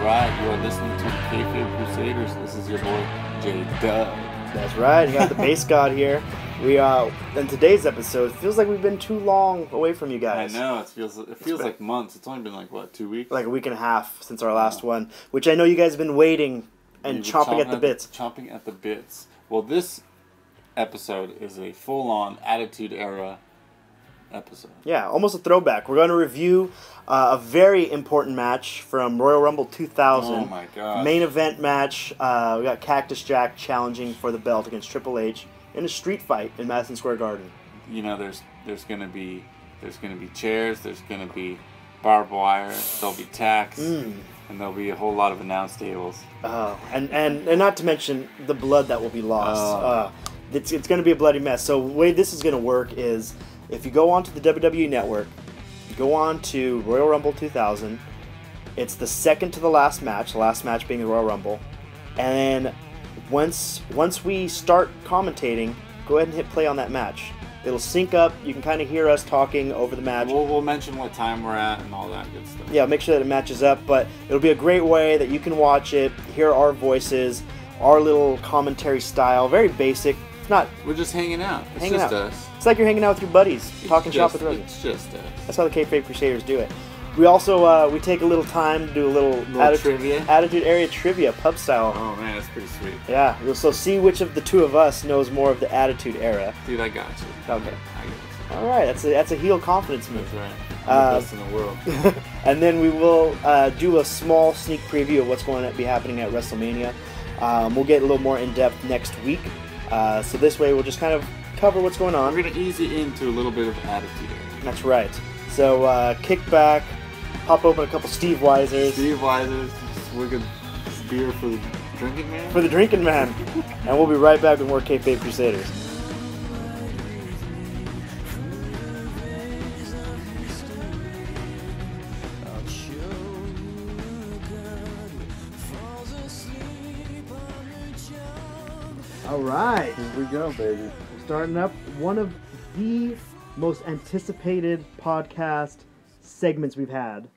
right. You are listening to the Kayfabe Crusaders. This is your boy, J-Dub. That's right. You got the bass god here. We in today's episode, it feels like we've been too long away from you guys. I know, it feels like months. It's only been like, what, 2 weeks? Like a week and a half since our last one, which I know you guys have been waiting and chomping at the bits. Chomping at the bits. Well, this episode is a full-on Attitude Era episode. Yeah, almost a throwback. We're going to review a very important match from Royal Rumble 2000. Oh my god. Main event match. We got Cactus Jack challenging for the belt against Triple H in a street fight in Madison Square Garden. You know, there's gonna be chairs, there's gonna be barbed wire, there'll be tacks, and there'll be a whole lot of announce tables. And not to mention the blood that will be lost. It's going to be a bloody mess. So the way this is going to work is, if you go onto the WWE Network, you go on to Royal Rumble 2000, it's the second to the last match being the Royal Rumble, and then once we start commentating, go ahead and hit play on that match. It'll sync up, you can kind of hear us talking over the match. We'll mention what time we're at and all that good stuff. Yeah, make sure that it matches up, but it'll be a great way that you can watch it, hear our voices, our little commentary style, very basic. It's not... We're just hanging out. It's hanging just out. us. It's like you're hanging out with your buddies, talking shop with us. It's just us. That's how the Kayfabe Crusaders do it. We also we take a little time to do a little trivia. Attitude Area trivia, pub style. Oh man, that's pretty sweet. Yeah, so see which of the two of us knows more of the Attitude Era. Dude, I got you. Okay. I got you. All right, that's a heel confidence move. That's right. I'm the best in the world. And then we will do a small sneak preview of what's going to be happening at Wrestlemania. We'll get a little more in depth next week. So this way we'll just kind of cover what's going on. We're going to ease you into a little bit of Attitude Era. That's right. So kick back, pop open a couple Steve Weisers. Steve Weisers, swig a beer for the drinking man. For the drinking man. And we'll be right back with more Kayfabe Crusaders. All right. Here we go, baby. We're starting up one of the most anticipated podcast segments we've had.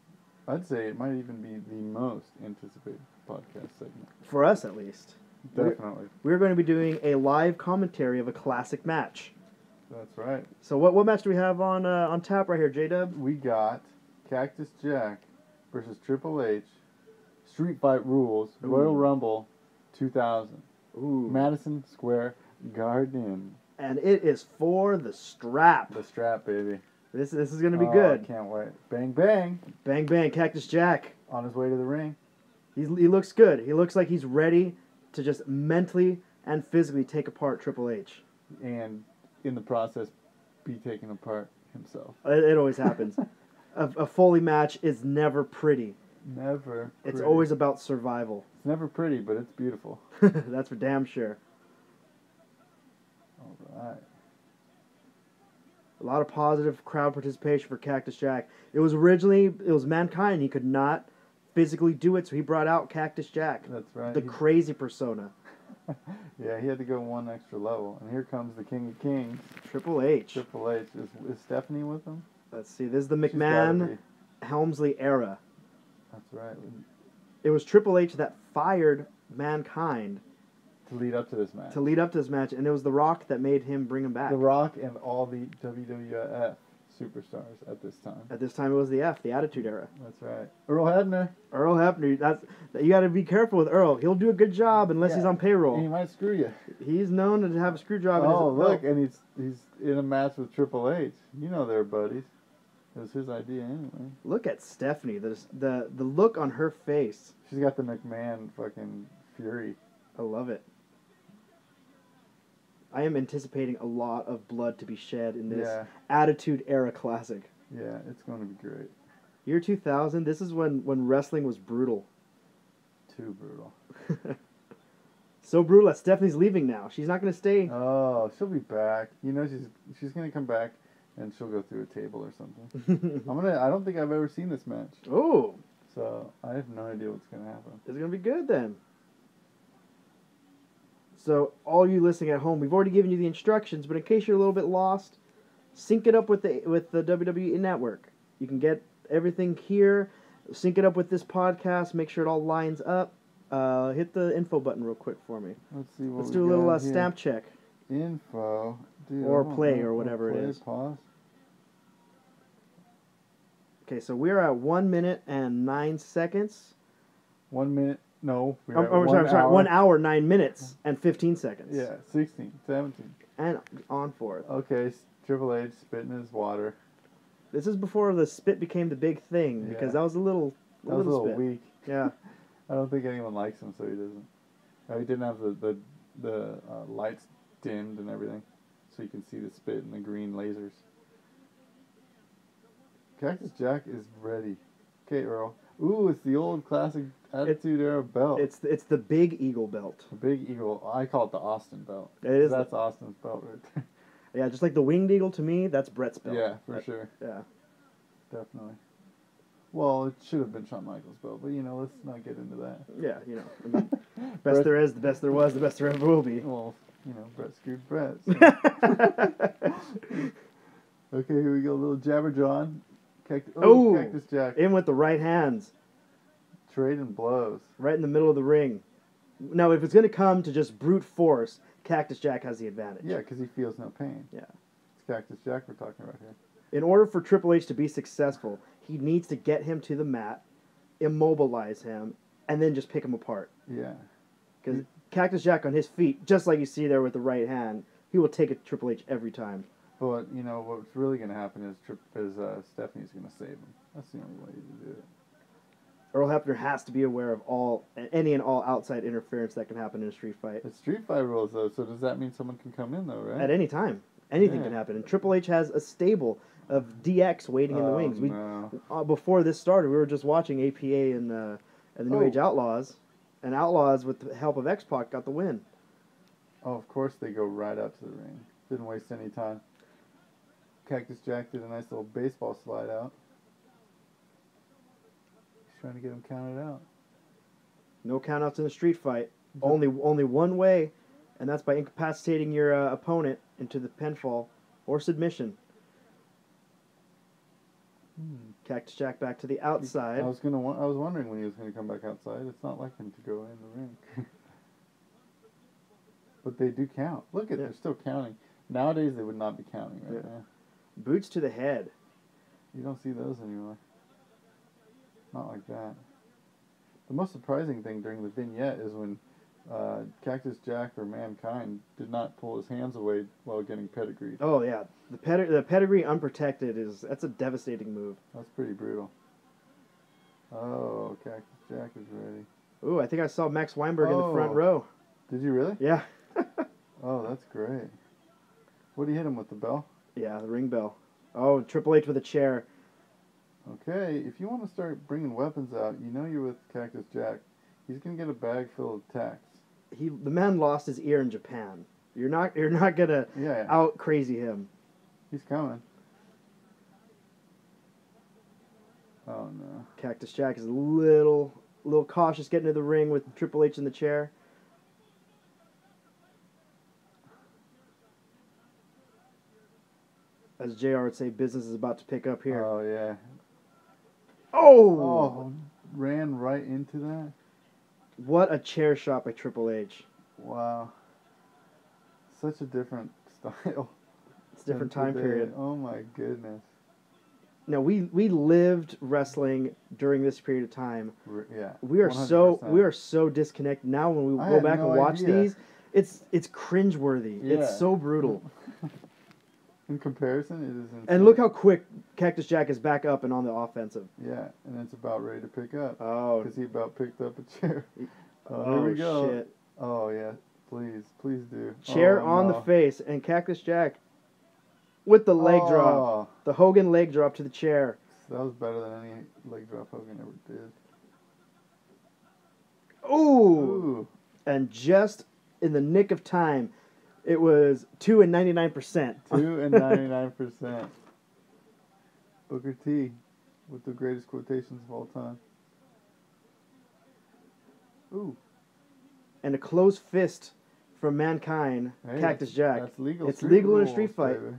I'd say it might even be the most anticipated podcast segment. For us, at least. Definitely. We're going to be doing a live commentary of a classic match. That's right. So what match do we have on tap right here, J-Dub? We got Cactus Jack versus Triple H, Street Fight Rules, Royal Rumble 2000. Ooh. Madison Square Garden. And it is for the strap. The strap, baby. This is going to be good. I can't wait. Bang, bang. Bang, bang, Cactus Jack. On his way to the ring. He looks good. He looks like he's ready to just mentally and physically take apart Triple H. And in the process, be taken apart himself. It always happens. A Foley match is never pretty. Never pretty. It's always about survival. It's never pretty, but it's beautiful. That's for damn sure. All right. A lot of positive crowd participation for Cactus Jack. It was Mankind. He could not physically do it, so he brought out Cactus Jack. That's right. The crazy persona. Yeah, he had to go one extra level. And here comes the King of Kings. Triple H. Triple H. Is Stephanie with him? Let's see. This is the She's gotta McMahon be. Helmsley era. That's right. It was Triple H that fired Mankind To lead up to this match. and it was The Rock that made him bring him back. The Rock and all the WWF superstars at this time. At this time, it was the Attitude Era. That's right. Earl Hebner. Earl Hebner. You got to be careful with Earl. He'll do a good job unless he's on payroll. He might screw you. He's known to have a screw job. in his Look, belt. and he's in a match with Triple H. You know they're buddies. It was his idea anyway. Look at Stephanie. The look on her face. She's got the McMahon fucking fury. I love it. I am anticipating a lot of blood to be shed in this Attitude Era classic. Yeah, it's going to be great. Year 2000, this is when wrestling was brutal. Too brutal. So brutal that Stephanie's leaving now. She's not going to stay. Oh, she'll be back. You know she's going to come back and she'll go through a table or something. I don't think I've ever seen this match. Oh. So I have no idea what's going to happen. It's going to be good then. So all you listening at home, we've already given you the instructions, but in case you're a little bit lost, sync it up with the WWE Network. You can get everything here. sync it up with this podcast. Make sure it all lines up. Hit the info button real quick for me. Let's see what Let's we do a little got here. stamp check. Info. Dude, Or I don't play know. or whatever it Play, is. Pause. Okay, so we're at 1 minute and 9 seconds. 1 minute. No. We're at sorry. 1 hour, 9 minutes, and 15 seconds. Yeah, 16, 17. And on forth. Okay, Triple H spitting his water. This is before the spit became the big thing, because that was a little spit. Weak. Yeah. I don't think anyone likes him, so he doesn't. He didn't have the lights dimmed and everything, so you can see the spit and the green lasers. Cactus Jack is ready. Okay, Earl. Ooh, it's the old classic Attitude Era belt. It's the Big Eagle belt. The Big Eagle. I call it the Austin belt. It is. That's Austin's belt right there. Yeah, just like the Winged Eagle to me, that's Brett's belt. Yeah, for sure. Yeah. Definitely. Well, it should have been Shawn Michaels' belt, but let's not get into that. Yeah, I mean, best there is, the best there was, the best there ever will be. Well, Brett screwed Brett. So. Okay, here we go. A little Jabber John. Cactus Jack. In with the right hands. Trading blows. Right in the middle of the ring. Now, if it's going to come to just brute force, Cactus Jack has the advantage. Yeah, because he feels no pain. Yeah. It's Cactus Jack we're talking about here. In order for Triple H to be successful, he needs to get him to the mat, immobilize him, and then just pick him apart. Yeah. Because Cactus Jack on his feet, just like you see there with the right hand, he will take it to Triple H every time. But, what's really going to happen is Stephanie's going to save him. That's the only way to do it. Earl Hebner has to be aware of any and all outside interference that can happen in a street fight. It's street fight rules, though, so does that mean someone can come in, though, right? At any time. Anything can happen. And Triple H has a stable of DX waiting in the wings. Before this started, we were just watching APA and the New Age Outlaws. And Outlaws, with the help of X-Pac, got the win. Oh, of course they go right out to the ring. Didn't waste any time. Cactus Jack did a nice little baseball slide out. He's trying to get him counted out. No countouts in a street fight. Only one way, and that's by incapacitating your opponent into the pinfall or submission. Cactus Jack back to the outside. I was wondering when he was gonna come back outside. It's not like him to go in the ring. But they do count. Look at they're still counting. Nowadays they would not be counting right now. Boots to the head. You don't see those anymore. Not like that. The most surprising thing during the vignette is when Cactus Jack or Mankind did not pull his hands away while getting pedigreed. Oh yeah, the pedigree unprotected that's a devastating move. That's pretty brutal. Oh, Cactus Jack is ready. Ooh, I think I saw Max Weinberg in the front row. Did you really? Yeah. Oh, that's great. What did he hit him with, the bell? Yeah, the ring bell. Oh, Triple H with a chair. Okay, if you want to start bringing weapons out, you're with Cactus Jack. He's gonna get a bag full of tacks. The man lost his ear in Japan. You're not gonna out crazy him. He's coming. Oh no. Cactus Jack is a little cautious getting to the ring with Triple H in the chair. As JR would say, business is about to pick up here. Oh yeah. Oh! Ran right into that. What a chair shot by Triple H. Wow. Such a different style. It's a different time period. Oh my goodness. Now we lived wrestling during this period of time. Yeah. We are 100%. so disconnected now. When we go back and watch these, it's cringeworthy. Yeah. It's so brutal. In comparison, it is insane. And look how quick Cactus Jack is back up and on the offensive. Yeah, and it's about ready to pick up. Oh. Because he about picked up a chair. Here we go. Shit. Oh, yeah. Please do. Chair on the face, and Cactus Jack with the leg drop. The Hogan leg drop to the chair. That was better than any leg drop Hogan ever did. Ooh. And just in the nick of time, it was 2 and 99%. 2 and 99%. Booker T with the greatest quotations of all time. Ooh. And a closed fist from Mankind, Cactus Jack. That's legal. It's legal in a street fight. Baby.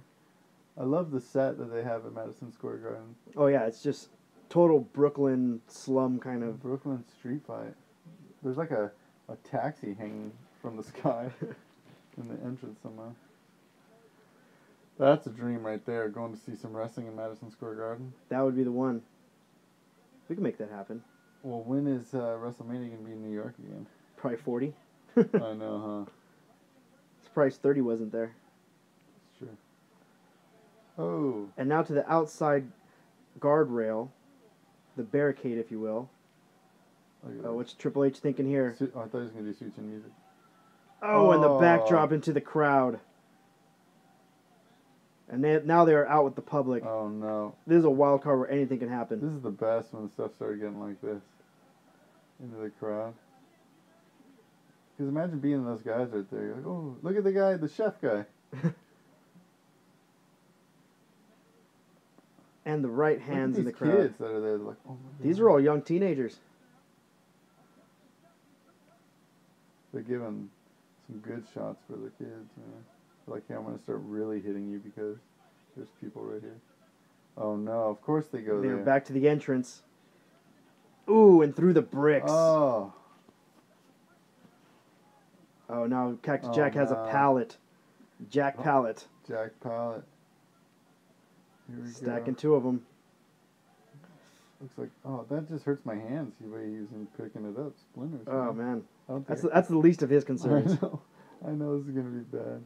I love the set that they have at Madison Square Garden. Oh yeah, it's just total Brooklyn slum kind of. Brooklyn street fight. There's like a taxi hanging from the sky in the entrance somewhere. That's a dream right there, going to see some wrestling in Madison Square Garden. That would be the one. We can make that happen. Well, when is WrestleMania going to be in New York again? Probably 40. I know, huh? Surprised 30 wasn't there. It's true. Oh. And now to the outside guardrail, the barricade, if you will. What's Triple H thinking here? Oh, I thought he was going to do suits and music. Oh, and the backdrop into the crowd. And now they're out with the public. Oh, no. This is a wild card where anything can happen. This is the best when stuff started getting like this. Into the crowd. Because imagine being those guys right there. You're like, oh, look at the guy, the chef guy. And the right hands in the crowd. Kids that are there. Like, oh, these are all young teenagers. They're giving some good shots for the kids, man. Like, hey, I'm going to start really hitting you because there's people right here. Oh, no. Of course they go there. They're back to the entrance. Ooh, and through the bricks. Oh. Oh, now Cactus Jack has a pallet. Jack pallet. Jack pallet. Here we go. Stacking two of them. Looks like, oh, that just hurts my hands. The way he's picking it up. Splinters. Oh, man. That's the least of his concerns. I know this is going to be bad.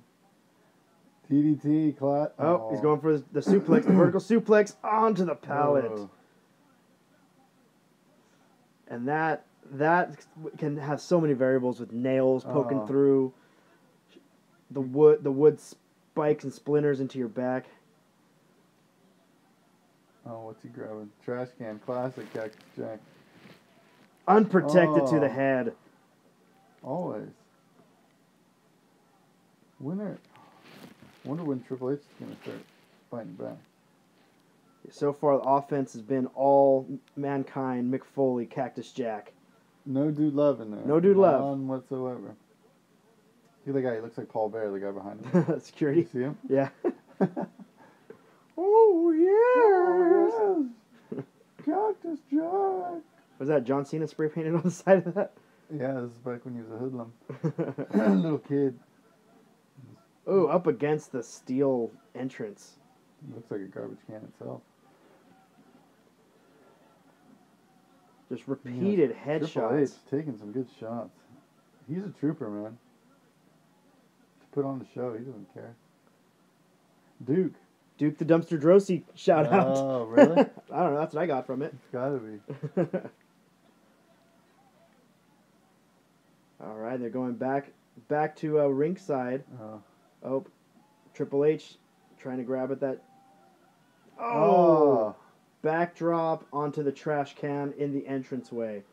TDT, Clot. Oh, he's going for the suplex, the vertical suplex onto the pallet. Oh. And that can have so many variables with nails poking through the wood spikes and splinters into your back. Oh, what's he grabbing? Trash can. Classic Cactus Jack. Unprotected to the head. Always. Winner. Wonder when Triple H is going to start fighting back. So far, the offense has been all Mankind, Mick Foley, Cactus Jack. No dude love in there. No dude love. None whatsoever. See the guy, he looks like Paul Bear, the guy behind him. Security. You see him? Yeah. Oh, yes! Cactus Jack! Was that John Cena spray painted on the side of that? Yeah, this is back when he was a hoodlum. Little kid. Oh, up against the steel entrance. Looks like a garbage can itself. Just repeated headshots. Triple H taking some good shots. He's a trooper, man. To put on the show, he doesn't care. Duke the Dumpster Drosy shout out. Oh, really? I don't know. That's what I got from it. It's gotta be. All right, they're going back to ringside. Oh, Triple H trying to grab at that. Oh! Backdrop onto the trash can in the entranceway.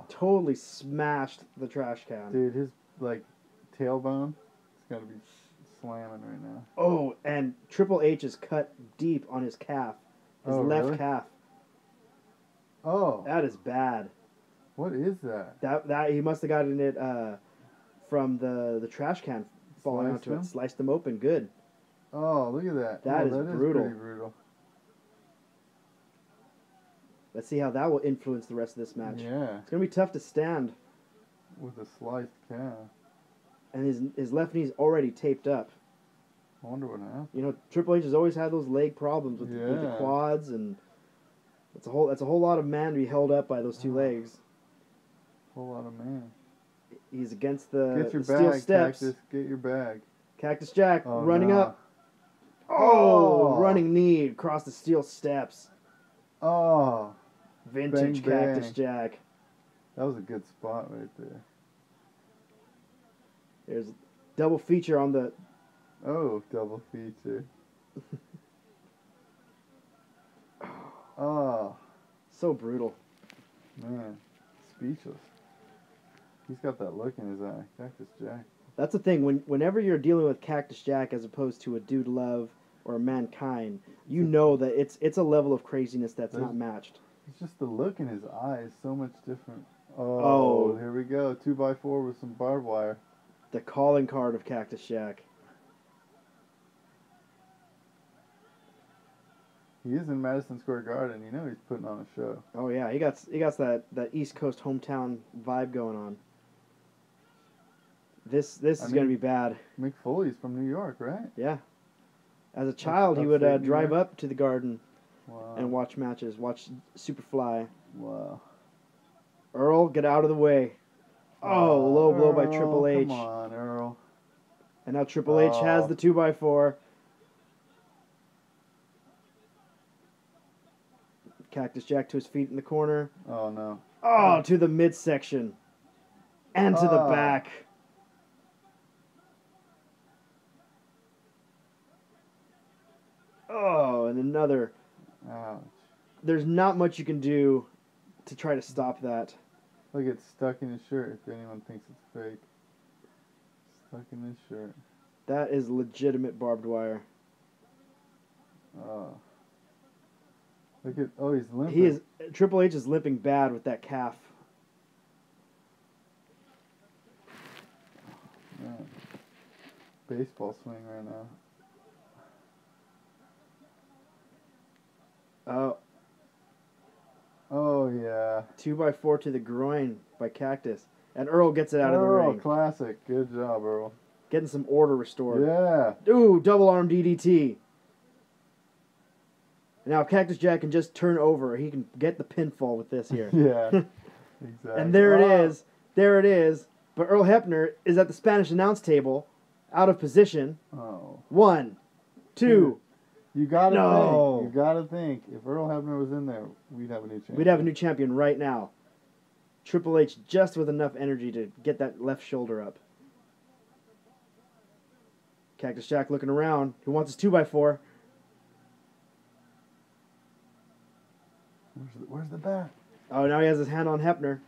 Totally smashed the trash can. Dude, his tailbone, it's gotta be slamming right now. Oh, and Triple H is cut deep on his calf. His left really? calf. Oh. That is bad. What is that? That he must have gotten it from the trash can falling onto it. Sliced them open. Good. Oh, look at that. That is brutal. Pretty brutal. Let's see how that will influence the rest of this match. Yeah. It's going to be tough to stand. With a sliced calf. And his left knee's already taped up. I wonder what happened. You know, Triple H has always had those leg problems with the quads, and that's a whole lot of man to be held up by those two legs. Whole lot of man. He's against the Get your steel bag, steps. Cactus. Get your bag. Cactus Jack running up. Oh, running knee across the steel steps. Oh. Vintage Bang, bang. Cactus Jack. That was a good spot right there. There's a double feature on the... Oh, double feature. Oh. So brutal. Man. Speechless. He's got that look in his eye. Cactus Jack. That's the thing. Whenever you're dealing with Cactus Jack as opposed to a Dude Love or Mankind, you know that it's a level of craziness that's not matched. It's just the look in his eye is so much different. Oh, here we go. 2x4 with some barbed wire. The calling card of Cactus Jack. He is in Madison Square Garden. You know he's putting on a show. Oh yeah, he got that East Coast hometown vibe going on. This is going to be bad. Mick Foley's from New York, right? Yeah. As a child, he would drive up to the Garden and watch matches, watch Superfly. Wow. Earl, get out of the way. Oh, low blow by Triple H. Come on, Earl. And now Triple H has the 2x4. Cactus Jack to his feet in the corner. Oh, no. Oh, to the midsection. And to the back. Oh, and another. Ouch. There's not much you can do to try to stop that. Look, it's stuck in his shirt if anyone thinks it's fake. Stuck in his shirt. That is legitimate barbed wire. Oh. Look at, he's limping. Triple H is limping bad with that calf. Man. Baseball swing right now. Oh, yeah. 2x4 to the groin by Cactus. And Earl gets it out of the ring. Earl, classic. Good job, Earl. Getting some order restored. Yeah. Ooh, double arm DDT. Now, if Cactus Jack can just turn over, he can get the pinfall with this here. Yeah, exactly. And there it is. There it is. But Earl Hebner is at the Spanish announce table, out of position. Oh. 1, 2. You gotta think. You gotta think. If Earl Hebner was in there, we'd have a new champion. We'd have a new champion right now. Triple H just with enough energy to get that left shoulder up. Cactus Jack looking around. Who wants his 2x4? Where's the bat? Oh, now he has his hand on Hebner.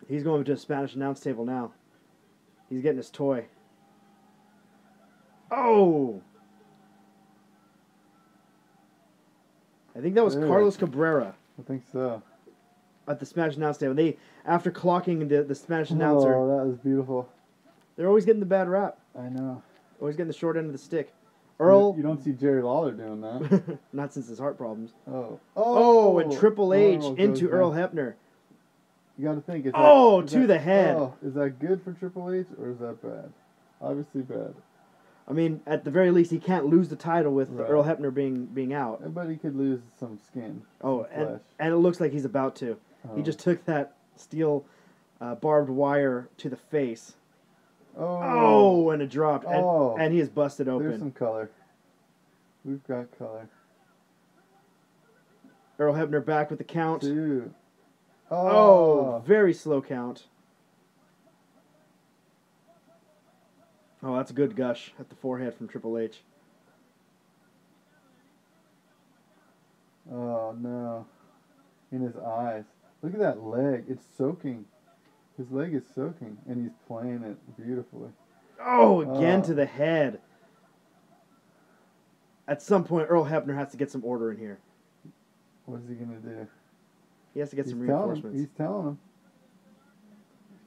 He's going to a Spanish announce table now. He's getting his toy. Oh! I think that was Carlos Cabrera. I think so. At the Spanish announce table. They, after clocking the Spanish announcer... Oh, that was beautiful. They're always getting the bad rap. I know. Always getting the short end of the stick. Earl... You don't see Jerry Lawler doing that. Not since his heart problems. Oh, and Triple H into Earl Hebner. You got to think. To the head. Oh, is that good for Triple H or is that bad? Obviously bad. I mean, at the very least, he can't lose the title with Earl Hebner being out. But he could lose some skin. And it looks like he's about to. Oh. He just took that steel barbed wire to the face. And it dropped. And he is busted open. There's some color. We've got color. Earl Hebner back with the count. 2. Very slow count. Oh, that's a good gush at the forehead from Triple H. Oh, no. In his eyes. Look at that leg. It's soaking. His leg is soaking, and he's playing it beautifully. Oh, again to the head. At some point, Earl Hebner has to get some order in here. What is he going to do? He has to get some reinforcements. He's telling him.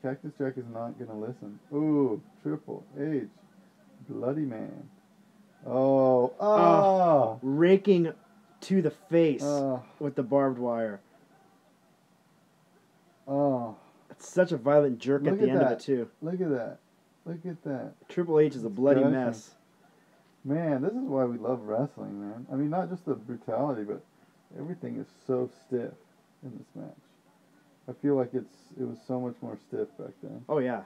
Cactus Jack is not going to listen. Ooh, Triple H. Bloody man. Raking to the face with the barbed wire. It's such a violent jerk at the end of it, too. Look at that. Look at that. Triple H is a bloody mess. Man, this is why we love wrestling, man. I mean, not just the brutality, but everything is so stiff in this match. I feel like it was so much more stiff back then. Oh, yeah.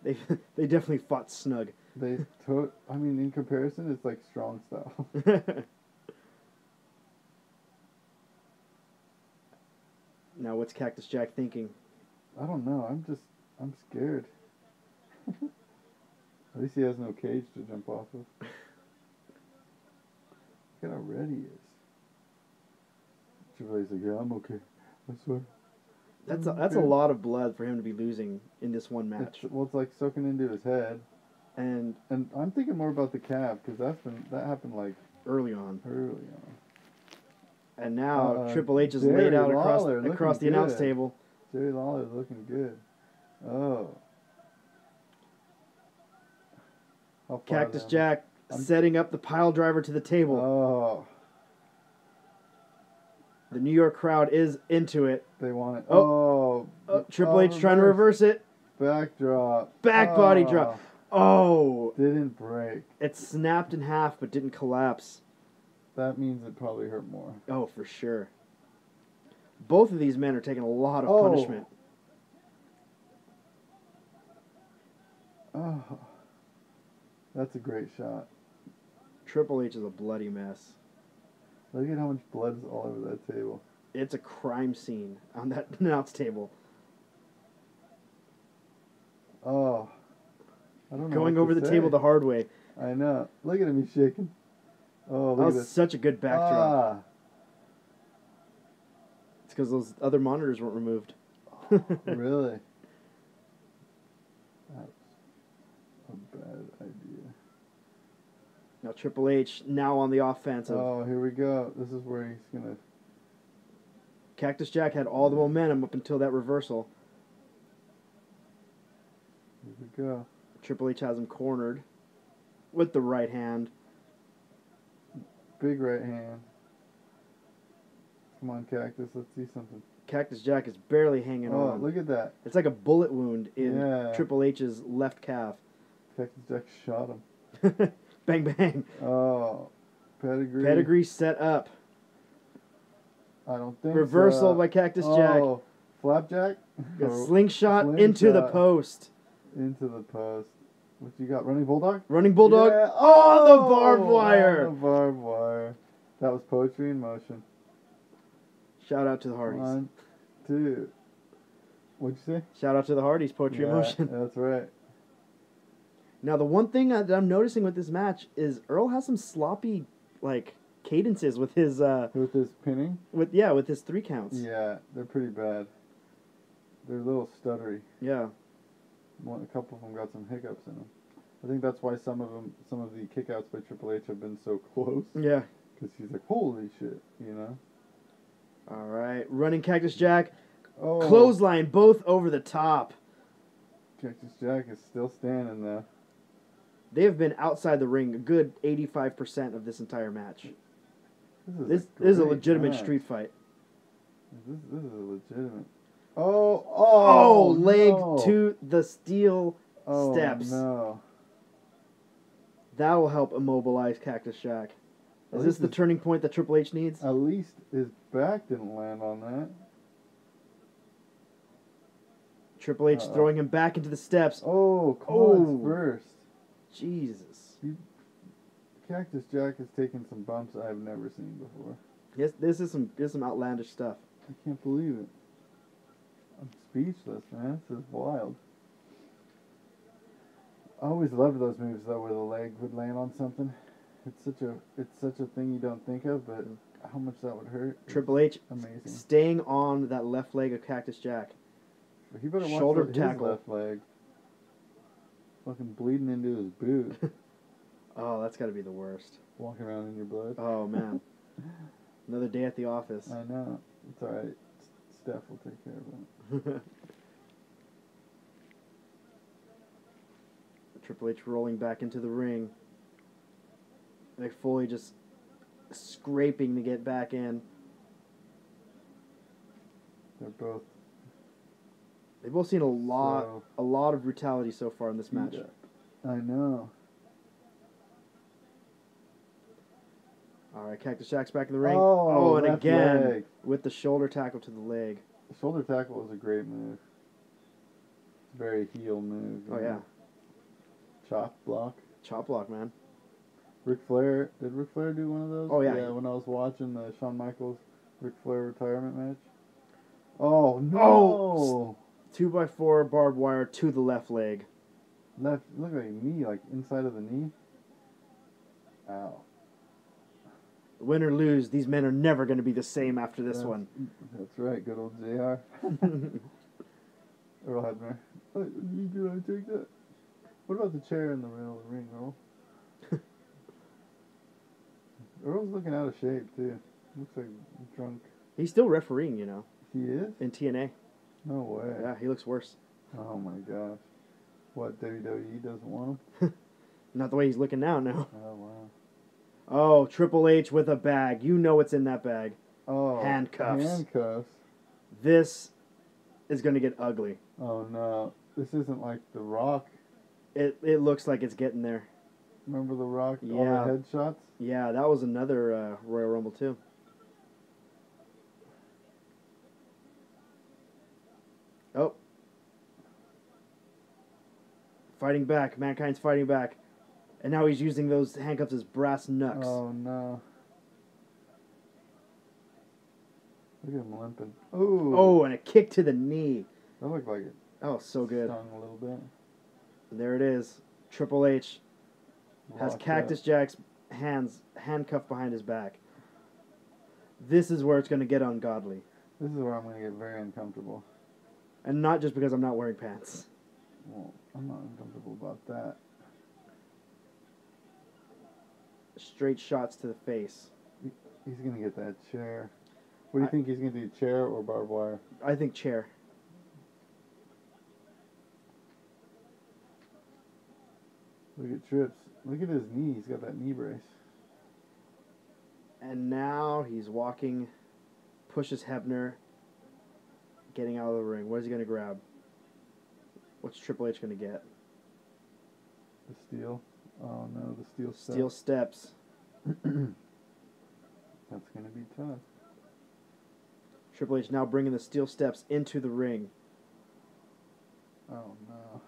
They definitely fought snug. I mean, in comparison, it's like strong style. Now, what's Cactus Jack thinking? I don't know. I'm scared. At least he has no cage to jump off of. Look at how red he is. Triple H's like, yeah, I'm okay. I swear. That's a lot of blood for him to be losing in this one match. It's like soaking into his head. And I'm thinking more about the calf because that happened like early on. And now Triple H is laid out across the announce table. Jerry Lawler's looking good. Oh. Cactus Jack setting up the pile driver to the table. Oh. The New York crowd is into it. They want it. Triple H trying to reverse it. Backdrop. Back body drop. Oh. Didn't break. It snapped in half but didn't collapse. That means it probably hurt more. Oh, for sure. Both of these men are taking a lot of punishment. Oh. That's a great shot. Triple H is a bloody mess. Look at how much blood is all over that table. It's a crime scene on that announce table. Oh. I don't know. Going over the table the hard way. I know. Look at him, he's shaking. Oh, look at this. Such a good backdrop. It's because those other monitors weren't removed. Really? That's a bad idea. Now Triple H now on the offensive. Oh, here we go. This is where he's going to... Cactus Jack had all the momentum up until that reversal. Here we go. Triple H has him cornered with the right hand. Big right hand. Come on, Cactus. Let's see something. Cactus Jack is barely hanging on. Oh, look at that. It's like a bullet wound in Triple H's left calf. Cactus Jack shot him. Bang, bang. Oh, pedigree. Pedigree set up. I don't think Reversal by Cactus Jack. Oh, flapjack? Slingshot into the post. Into the post. What you got? Running Bulldog? Running Bulldog. Yeah. Oh, the barbed wire. The barbed wire. That was poetry in motion. Shout out to the Hardys. 1, 2. What'd you say? Shout out to the Hardys, poetry in motion. That's right. Now, the one thing that I'm noticing with this match is Earl has some sloppy, cadences with his... with his pinning? With his 3 counts. Yeah, they're pretty bad. They're a little stuttery. Yeah. A couple of them got some hiccups in them. I think that's why some of the kickouts by Triple H have been so close. Yeah. Because he's like, holy shit, you know? All right. Running Cactus Jack. Oh. Clothesline, both over the top. Cactus Jack is still standing there. They have been outside the ring a good 85% of this entire match. This is a legitimate street fight. This is a legitimate. Oh, leg to the steel steps. No. That will help immobilize Cactus Jack. Is this the turning point that Triple H needs? At least his back didn't land on that. Triple H throwing him back into the steps. Oh, quads first. Jesus. Cactus Jack has taken some bumps I've never seen before. Yes, this is some outlandish stuff. I can't believe it. I'm speechless, man. This is wild. I always loved those moves though, where the leg would land on something. It's such a thing you don't think of, but how much that would hurt. Triple H amazing. Staying on that left leg of Cactus Jack. He better watch Shoulder his tackle. left leg. Fucking bleeding into his boot. Oh, that's got to be the worst. Walking around in your blood. Oh man. Another day at the office. I know. It's alright. Steph will take care of it. Triple H rolling back into the ring. Mick Foley just scraping to get back in. They've both seen a lot of brutality so far in this match. I know. All right, Cactus Jack's back in the ring. Oh, and again leg. with the shoulder tackle to the leg. The shoulder tackle is a great move. It's a very heel move. Oh yeah. Chop block. Chop block, man. Ric Flair. Did Ric Flair do one of those? Oh yeah. Yeah, when I was watching the Shawn Michaels Ric Flair retirement match. Oh no! Oh, 2x4 barbed wire to the left leg. Left, look like knee, like inside of the knee. Ow. Win or lose, these men are never going to be the same after this one. That's right, good old JR. Earl Hebner. Did I take that? What about the chair in the middle of the ring, Earl? Earl's looking out of shape, too. Looks like drunk. He's still refereeing, you know. He is? In TNA. No way. Yeah, he looks worse. Oh my gosh. What, WWE doesn't want him? Not the way he's looking now, no. Oh, wow. Oh, Triple H with a bag. You know what's in that bag. Oh, Handcuffs. Handcuffs. This is going to get ugly. Oh, no. This isn't like The Rock. It looks like it's getting there. Remember The Rock? Yeah. All the headshots? Yeah, that was another Royal Rumble, too. Oh. Fighting back. Mankind's fighting back. And now he's using those handcuffs as brass knucks. Oh, no. Look at him limping. Ooh. Oh, and a kick to the knee. That looked like it. Oh, so good. Stung a little bit. And there it is. Triple H has Locked Cactus up. Jack's hands handcuffed behind his back. This is where it's going to get ungodly. This is where I'm going to get very uncomfortable. And not just because I'm not wearing pants. Well, I'm not uncomfortable about that. Straight shots to the face. He's going to get that chair. What do you think he's going to do, chair or barbed wire? I think chair. Look at Trips. Look at his knee. He's got that knee brace. And now he's walking, pushes Hebner, getting out of the ring. What is he going to grab? What's Triple H going to get? The steel. Oh, no, the steel step. Steel steps. That's going to be tough. Triple H now bringing the steel steps into the ring. Oh, no.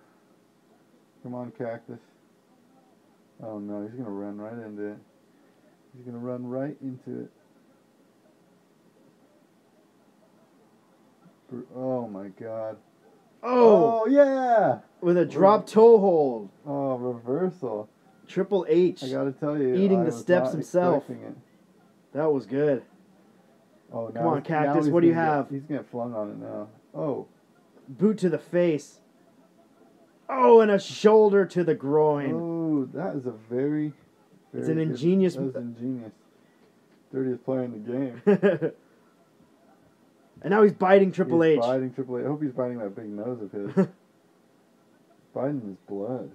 Come on, Cactus. Oh, no, he's going to run right into it. He's going to run right into it. Oh, my God. Oh! Oh, yeah! With a drop toe hold. Oh, reversal. Triple H I got to tell you. eating I the was steps not himself. expecting it. That was good. Oh, Come on, Cactus, he's what do you gonna have? He's going to get flung on it now. Oh. Boot to the face. Oh, and a shoulder to the groin. Oh, that is a very It's an good- ingenious- That was ingenious. Dirtiest player in the game. And now he's biting Triple He's H. biting Triple H. I hope he's biting that big nose of his. Biting his blood.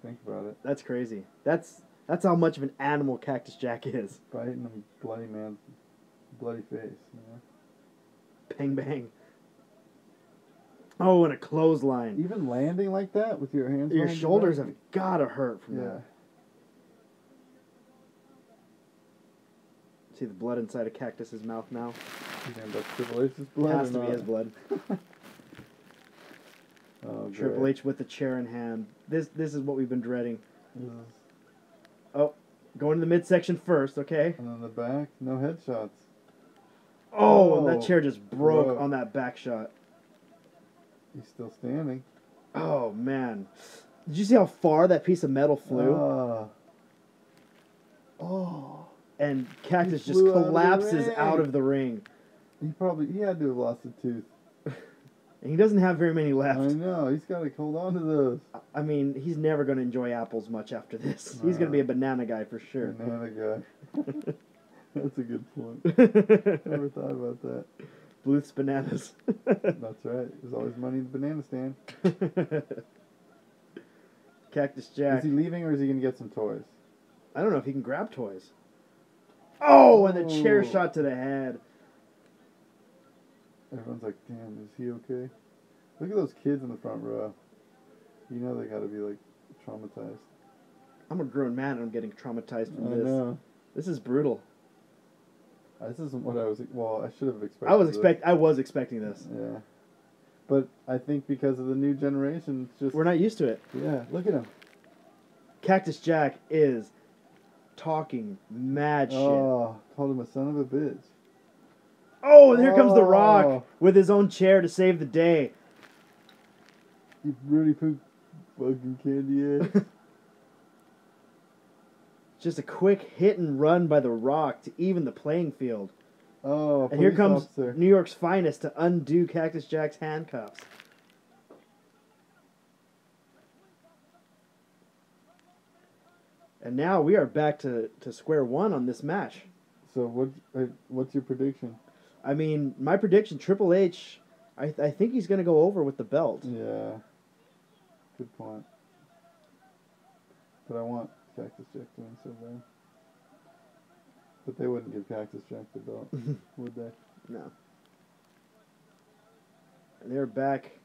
Think about it. That's crazy. That's how much of an animal Cactus Jack is. Biting him bloody man's bloody face. You know? Bang, bang. Oh, and a clothesline. Even landing like that with your hands. Your behind shoulders back? have got to hurt from Yeah. that. See the blood inside of Cactus's mouth now? You think that's Triple H's blood? Has or to be not? his blood. Oh, Triple great. H with the chair in hand. This is what we've been dreading. This is- Oh, going to the midsection first, okay? And on the back, no headshots. Oh, and Oh, that chair just broke broke. on that back shot. He's still standing. Oh, man. Did you see how far that piece of metal flew? Oh. And Cactus He just flew out of the collapses ring. out of the ring. He had to have lost a tooth. And he doesn't have very many I left. know. He's got to hold on to those. I mean, he's never going to enjoy apples much after this. He's going to be a banana guy for sure. Banana guy. That's a good point. Never thought about that. Bluth's bananas. That's right. There's always money in the banana stand. Cactus Jack. Is he leaving or is he going to get some toys? I don't know if he can grab toys. Oh, and the chair Oh. shot to the head. Everyone's like, damn, is he okay? Look at those kids in the front row. You know they got to be, like, traumatized. I'm a grown man and I'm getting traumatized from I this. know. This is brutal. This isn't what I was... Well, I should have expected I was expecting this. this. Yeah. But I think because of the new generation, it's just... We're not used to it. Yeah, look at him. Cactus Jack is talking mad shit. Oh, called him a son of a bitch. Oh, and here comes The Oh. Rock with his own chair to save the day. You really poop fucking candy ass. Just a quick hit and run by The Rock to even the playing field. Oh, And here police comes officer. New York's finest to undo Cactus Jack's handcuffs. And now we are back to square one on this match. So what's your prediction? I mean, my prediction, Triple H, I think he's going to go over with the belt. Yeah. Good point. But I want Cactus Jack to win so bad. But they wouldn't give Cactus Jack the belt, would they? No. And they're back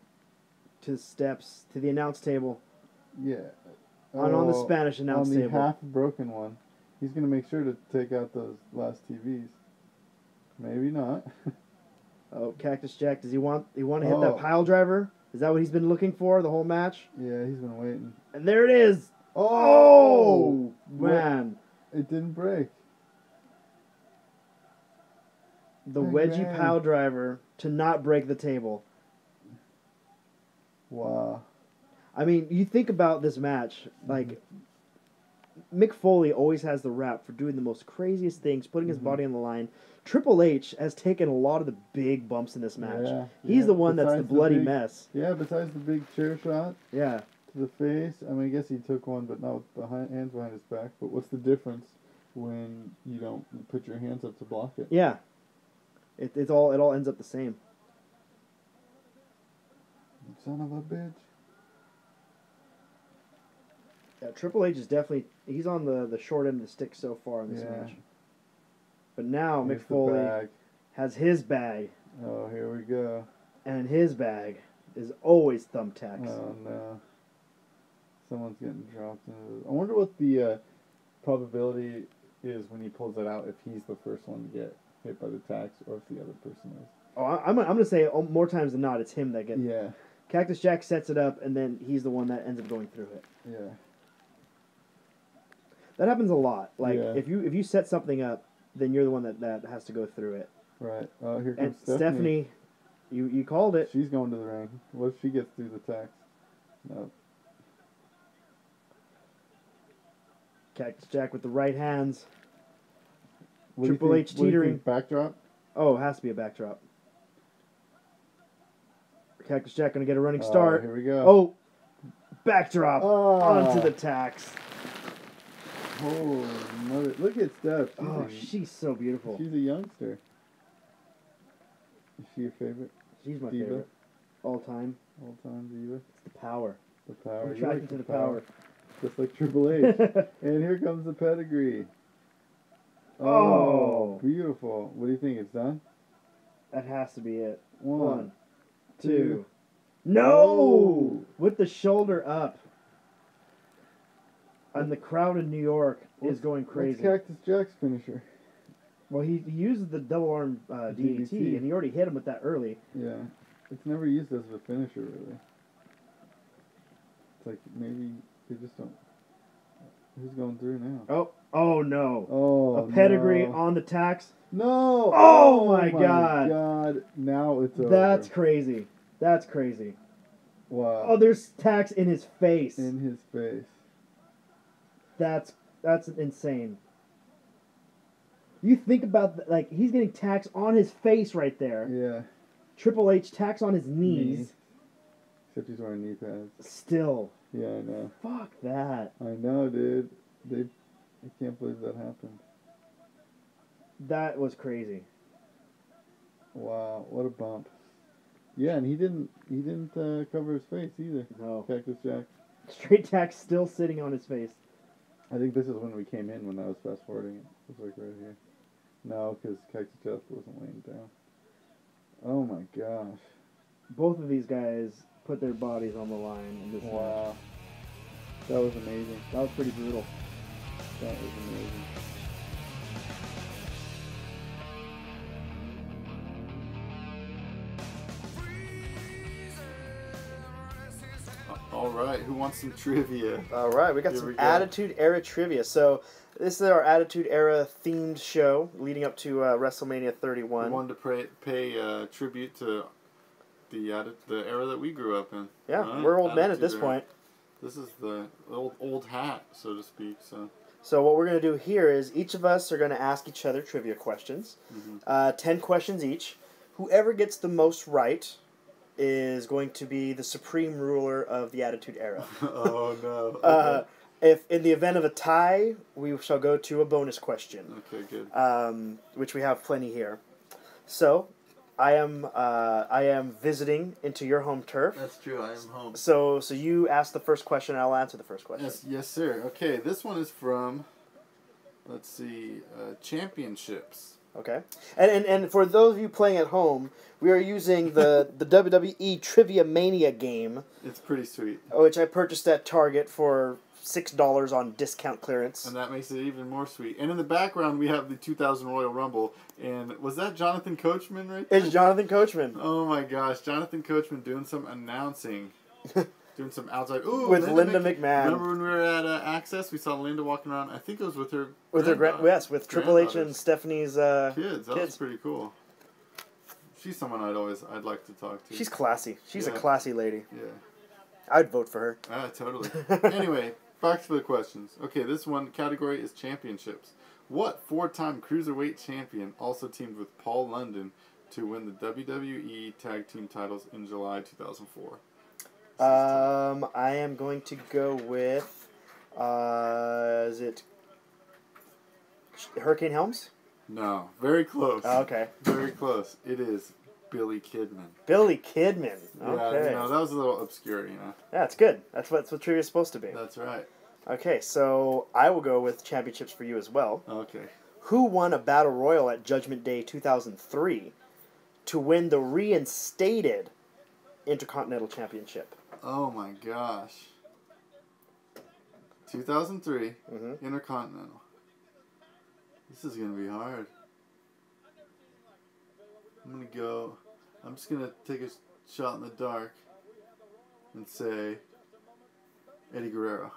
to the steps, to the announce table. Yeah. On the Spanish announce table. On the half-broken one. He's going to make sure to take out those last TVs. Maybe not. Oh, Cactus Jack, does he want to hit that pile driver? Is that what he's been looking for the whole match? Yeah, he's been waiting. And there it is. Oh, man. It didn't break. The wedgie pile driver to not break the table. Wow. I mean, you think about this match, like, Mick Foley always has the rap for doing the most craziest things, putting his body on the line. Triple H has taken a lot of the big bumps in this match. Yeah, He's the one that's the bloody mess. Yeah, besides the big chair shot. Yeah. To the face. I mean, I guess he took one, but not with hands behind his back. But what's the difference when you don't put your hands up to block it? Yeah. It all ends up the same. Son of a bitch. Yeah, Triple H is definitely, he's on the short end of the stick so far in this match. But now Mick Foley has his bag. Oh, here we go. And in his bag is always thumbtacks. Oh, no. Someone's getting dropped into I wonder what the probability is when he pulls it out, if he's the first one to get hit by the tacks or if the other person is. Oh, I'm going to say more times than not, it's him that gets... Yeah. Cactus Jack sets it up, and then he's the one that ends up going through it. Yeah. That happens a lot. Like, if you set something up, then you're the one that has to go through it. Right. Oh, here comes and Stephanie. You called it. She's going to the ring. What if she gets through the tacks? No. Cactus Jack with the right hands. What Triple H teetering. Backdrop? Oh, it has to be a backdrop. Cactus Jack going to get a running start. Here we go. Oh, backdrop onto the tacks. Oh, mother. Look at Steph. She's so beautiful. She's a youngster. Is she your favorite? She's my diva? favorite. All time. All time diva? It's the power. The power. I'm attracted to the power. Just like Triple H. And here comes the pedigree. Oh. Beautiful. What do you think? It's done? That has to be it. 1, 2. No! With the shoulder up. And the crowd in New York is going crazy. What's Cactus Jack's finisher? Well, he uses the double arm DDT, and he already hit him with that early. Yeah. It's never used as a finisher, really. It's like maybe they just don't... Who's going through now? Oh no. Oh, a pedigree on the tacks. No! Oh my God. Now it's over. That's crazy. That's crazy. Wow. Oh, there's tacks in his face. In his face. That's insane. You think about, like, he's getting tacks on his face right there. Yeah. Triple H tacks on his knees. Except he's wearing knee pads. Still. Yeah, I know. Fuck that. I know, dude. I can't believe that happened. That was crazy. Wow, what a bump. Yeah, and he didn't cover his face either. No. Cactus Jack. Straight tack still sitting on his face. I think this is when we came in when I was fast forwarding it. It was like right here. No, because Cactus Jack wasn't laying down. Oh my gosh. Both of these guys put their bodies on the line in this match. That was amazing. That was pretty brutal. That was amazing. All right, who wants some trivia? All right, we got some Attitude Era trivia. So this is our Attitude Era themed show leading up to WrestleMania 31. We wanted to pay tribute to the era that we grew up in. Yeah, right? We're old men at this point. This is the old hat, so to speak. So what we're going to do here is each of us are going to ask each other trivia questions. 10 questions each. Whoever gets the most right is going to be the supreme ruler of the Attitude Era. Oh, no. Okay. If in the event of a tie, we shall go to a bonus question. Okay, good. Which we have plenty here. So, I am visiting into your home turf. That's true. I am home. So you ask the first question, and I'll answer the first question. Yes, sir. Okay, this one is from, let's see, championships. Okay, and for those of you playing at home, we are using the WWE Trivia Mania game. It's pretty sweet. Which I purchased at Target for $6 on discount clearance. And that makes it even more sweet. And in the background, we have the 2000 Royal Rumble. And was that Jonathan Coachman right there? It's Jonathan Coachman. Oh my gosh, Jonathan Coachman doing some announcing. Doing some outside. Ooh, with Linda McMahon. Remember when we were at Access? We saw Linda walking around. I think it was with her. With Triple H and Stephanie's kids. That was pretty cool. She's someone I'd like to talk to. She's classy. She's a classy lady. Yeah. I'd vote for her. Totally. Anyway, back to the questions. Okay, this one category is championships. What 4-time Cruiserweight champion also teamed with Paul London to win the WWE Tag Team titles in July 2004? I am going to go with, is it Hurricane Helms? No, very close. Oh, okay. Very close. It is Billy Kidman. Billy Kidman. Okay. Yeah, that was a little obscure, Yeah, that's good. That's what trivia is supposed to be. That's right. Okay, so I will go with championships for you as well. Okay. Who won a Battle Royal at Judgment Day 2003 to win the reinstated Intercontinental Championship? Oh my gosh. 2003, Intercontinental. This is going to be hard. I'm just going to take a shot in the dark and say Eddie Guerrero.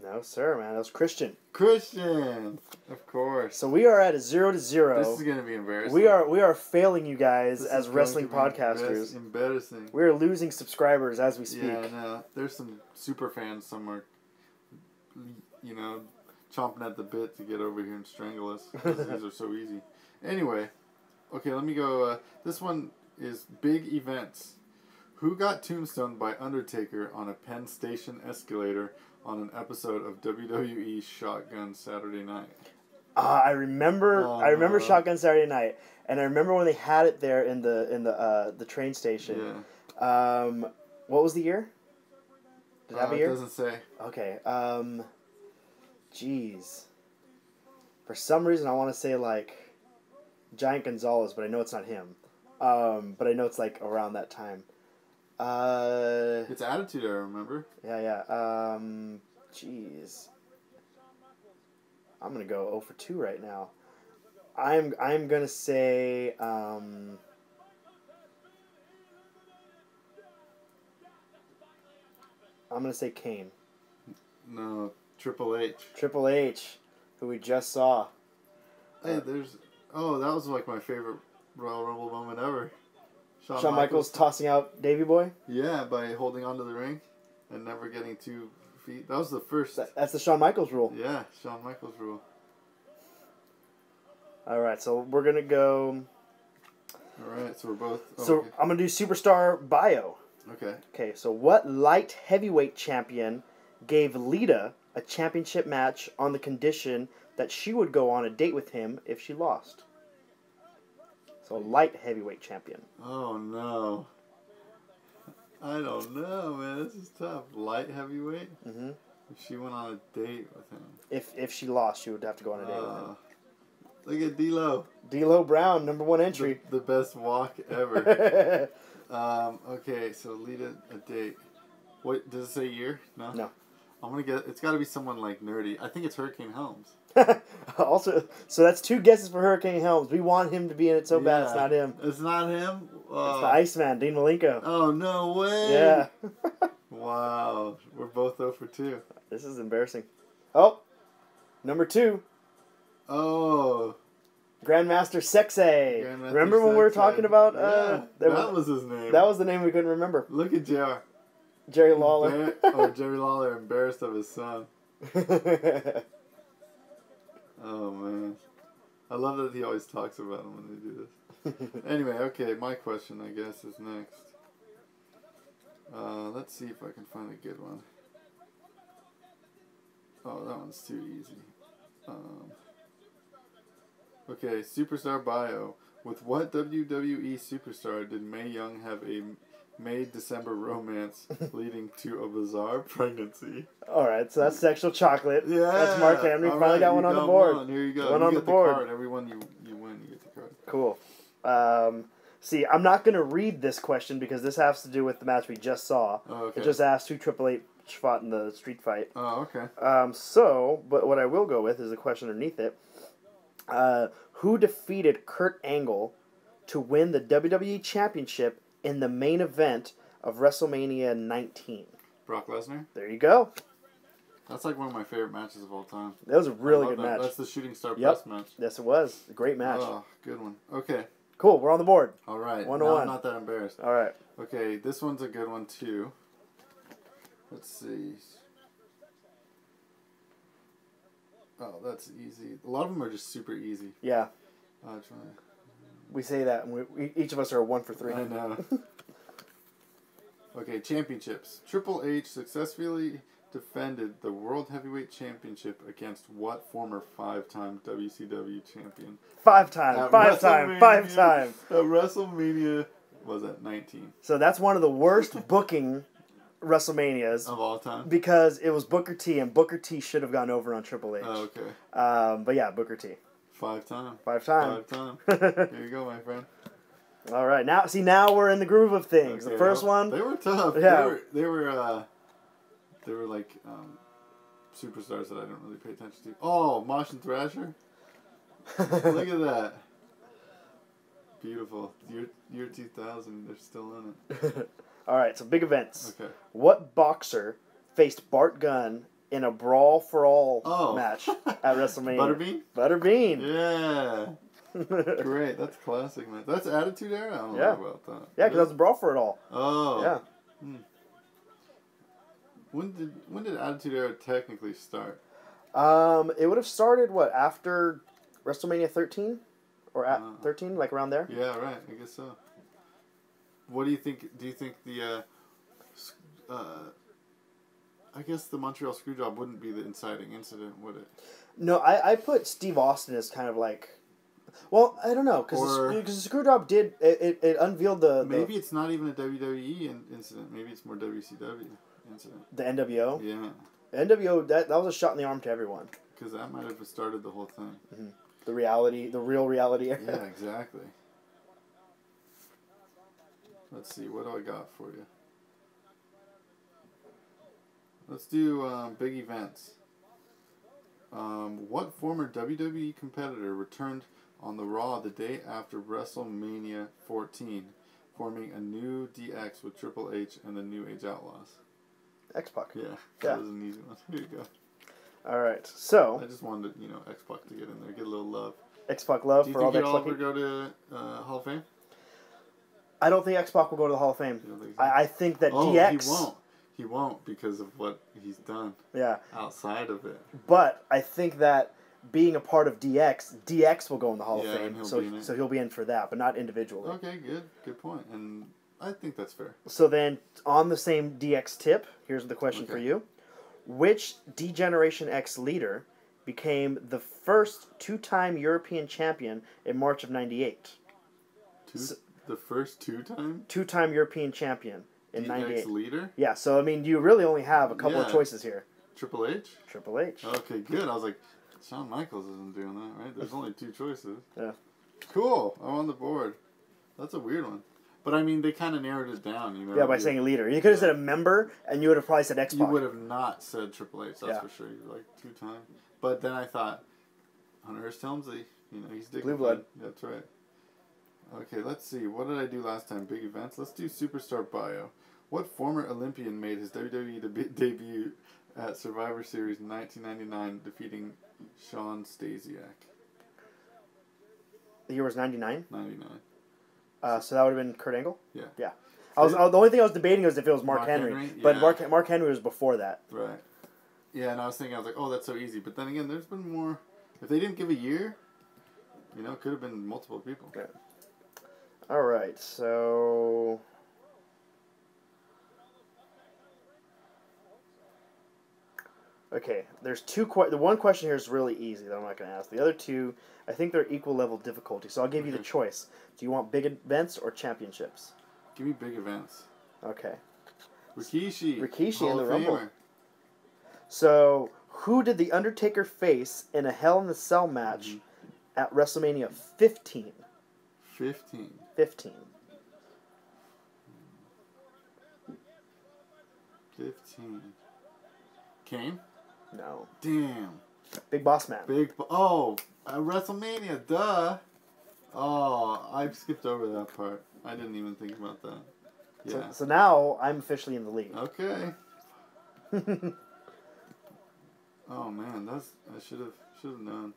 No, sir, man. That was Christian. Christian! Of course. So we are at a 0-0. This is going to be embarrassing. We are failing you guys as wrestling podcasters. Embarrassing. We are losing subscribers as we speak. Yeah, I know. There's some super fans somewhere, chomping at the bit to get over here and strangle us. These are so easy. Anyway, okay, let me go. This one is big events. Who got tombstoned by Undertaker on a Penn Station escalator on an episode of WWE Shotgun Saturday Night? I remember Shotgun Saturday Night, and I remember when they had it there in the train station. Yeah. What was the year? Did it have a year? It doesn't say. Okay. Jeez. For some reason, I want to say like Giant Gonzalez, but I know it's not him. But I know it's like around that time. It's Attitude Era, remember? Yeah. Jeez. I'm gonna go 0 for 2 right now. I'm gonna say I'm gonna say Kane. No, Triple H. Triple H, who we just saw. Hey, that was like my favorite Royal Rumble moment ever. Shawn Michaels tossing out Davey Boy? Yeah, by holding onto the ring and never getting 2 feet. That was the first. That's the Shawn Michaels rule. Yeah, Shawn Michaels rule. Alright, so we're going to go. Alright, so we're both. Okay. I'm going to do Superstar Bio. Okay. Okay, so what light heavyweight champion gave Lita a championship match on the condition that she would go on a date with him if she lost? So light heavyweight champion. Oh no. I don't know, man. This is tough. Light heavyweight? Mm-hmm. If she went on a date with him. If she lost, she would have to go on a date with him. Look at D'Lo. D'Lo Brown, #1 entry. The best walk ever. Okay, so lead a date. What does it say year? No. No. I'm gonna get. It's got to be someone like nerdy. I think it's Hurricane Helms. Also, so that's 2 guesses for Hurricane Helms. We want him to be in it so bad. It's not him. It's not him. It's the Iceman, Dean Malenko. Oh no way! Yeah. Wow, we're both 0 for 2. This is embarrassing. Oh, #2. Oh. Grandmaster Sexay. Remember when we were talking about? That was his name. That was the name we couldn't remember. Look at JR. Jerry Lawler. Jerry Lawler embarrassed of his son. Oh man, I love that he always talks about him when they do this. Anyway, okay, my question I guess is next. Let's see if I can find a good one. Oh, that one's too easy. Okay, Superstar Bio. With what WWE superstar did Mae Young have a May-December romance leading to a bizarre pregnancy? All right, so that's Sexual Chocolate. Yeah. That's Mark Henry. All Finally right, got one on the board. One. Here you go. One you on get the board. Card. Everyone you win, you get the card. Cool. See, I'm not going to read this question because this has to do with the match we just saw. Oh, okay. It just asked who Triple H fought in the street fight. Oh, okay. But what I will go with is the question underneath it. Who defeated Kurt Angle to win the WWE Championship in the main event of WrestleMania 19? Brock Lesnar. There you go. That's like one of my favorite matches of all time. That was a really good that. match. That's the Shooting Star Press match. Yes, it was. A great match. Oh, good one. Okay. Cool. We're on the board. All right. 1-1. Now I'm not that embarrassed. All right. Okay, this one's a good one too. Let's see. Oh, that's easy. A lot of them are just super easy. Yeah. Try. We say that, and we each of us are 1 for 3. I know. Okay, championships. Triple H successfully defended the World Heavyweight Championship against what former 5-time WCW champion? 5-time. At 5-time. 5-time. At WrestleMania was at 19 So that's one of the worst booking WrestleManias of all time. because it was Booker T, and Booker T should have gone over on Triple H. Oh, okay. But yeah, Booker T. 5-time. 5-time. 5-time. Here you go, my friend. All right, now we're in the groove of things. Okay, The first one. They were tough. Yeah. They were like superstars that I don't really pay attention to. Oh, Mosh and Thrasher. Look at that. Beautiful. Year 2000. They're still in it. All right, so big events. Okay. What boxer faced Bart Gunn in a brawl for all match at WrestleMania? Butterbean? Butterbean. Yeah. Great. That's classic, man. That's Attitude Era? I don't know about that. Yeah, because that's a brawl for it all. Oh. Yeah. When did Attitude Era technically start? It would have started, after WrestleMania 13? Or at 13, like around there? Yeah, right. I guess so. What do you think? Do you think the, I guess the Montreal Screwjob wouldn't be the inciting incident, would it? No, I put Steve Austin as kind of like, well, I don't know, because the Screwjob did, it unveiled the... Maybe it's not even a WWE incident. Maybe it's more WCW incident. The NWO? Yeah. NWO, that was a shot in the arm to everyone. Because that might have started the whole thing. Mm-hmm. The real reality era. Yeah, exactly. Let's see, what do I got for you? Let's do big events. What former WWE competitor returned on the Raw the day after WrestleMania 14, forming a new DX with Triple H and the New Age Outlaws? X-Pac. Yeah, that was an easy one. Here you go. All right, so... I just wanted, X-Pac to get in there, get a little love. X-Pac love for all the X-Pac. Do you think he'll ever go to Hall of Fame? I don't think X-Pac will go to the Hall of Fame. You don't think so? I think that DX... he won't. He won't because of what he's done. Yeah. Outside of it. But I think that being a part of DX will go in the Hall of Fame. And So he'll be in for that, but not individually. Okay, good point. And I think that's fair. So then, on the same DX tip, here's the question for you. Which D-Generation X leader became the first 2-time European champion in March of '98? The first 2-time? 2-time European champion in '98. Leader? Yeah, so I mean, you really only have a couple of choices here. Triple H? Triple H. Okay, good. I was like, Shawn Michaels isn't doing that, right? There's only 2 choices. Yeah. Cool. I'm on the board. That's a weird one. But I mean, they kind of narrowed it down, Yeah, by saying leader. You could have said a member, and you would have probably said X-Pac. You would have not said Triple H, that's for sure. You're like 2-time. But then I thought, Hunter Hearst Helmsley, he's Blue blood. That's right. Okay, let's see. What did I do last time? Big events? Let's do Superstar Bio. What former Olympian made his WWE debut at Survivor Series in 1999, defeating Sean Stasiak? The year was 99? 99. So that would have been Kurt Angle? Yeah. Yeah. The only thing I was debating was if it was Mark Henry. But Yeah. Mark Henry was before that. Right. Yeah, and I was like, oh, that's so easy. But then again, there's been more. If they didn't give a year, it could have been multiple people. Okay. All right, so... Okay, there's two. The one question here is really easy that I'm not going to ask. The other two, I think they're equal level difficulty. So I'll give you the choice. Do you want big events or championships? Give me big events. Okay. Rikishi in the Rumble. So, who did The Undertaker face in a Hell in a Cell match at WrestleMania 15? 15. 15. 15. Kane? No. Damn. Big Boss Man. WrestleMania, duh. Oh, I skipped over that part. I didn't even think about that. Yeah. So now I'm officially in the lead. Okay. Oh man, I should have known.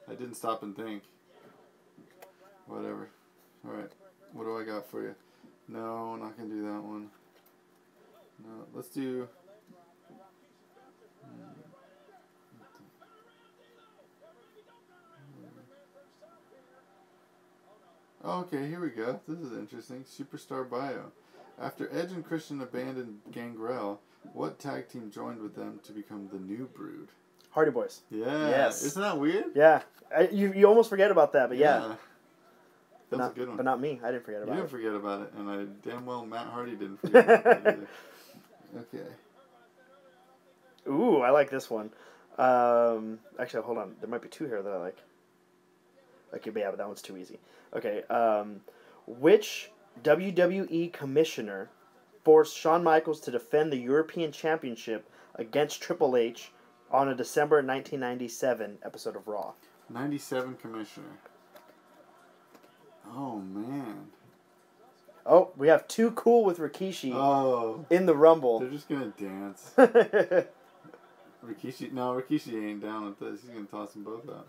I didn't stop and think. Whatever. All right. What do I got for you? No, not gonna do that one. No, let's do. Okay, here we go. This is interesting. Superstar bio. After Edge and Christian abandoned Gangrel, what tag team joined with them to become the New Brood? Hardy Boys. Yeah. Yes. Isn't that weird? Yeah. You almost forget about that, but yeah. That's a good one. But not me. I didn't forget about it. You didn't forget about it, and I damn well Matt Hardy didn't forget about it either. Okay. Ooh, I like this one. Actually, hold on. There might be two here that I like. Okay, but yeah, but that one's too easy. Okay, which WWE commissioner forced Shawn Michaels to defend the European Championship against Triple H on a December 1997 episode of Raw? 97 commissioner. Oh, man. Oh, we have Too Cool with Rikishi in the Rumble. They're just going to dance. Rikishi ain't down with this. He's going to toss them both out.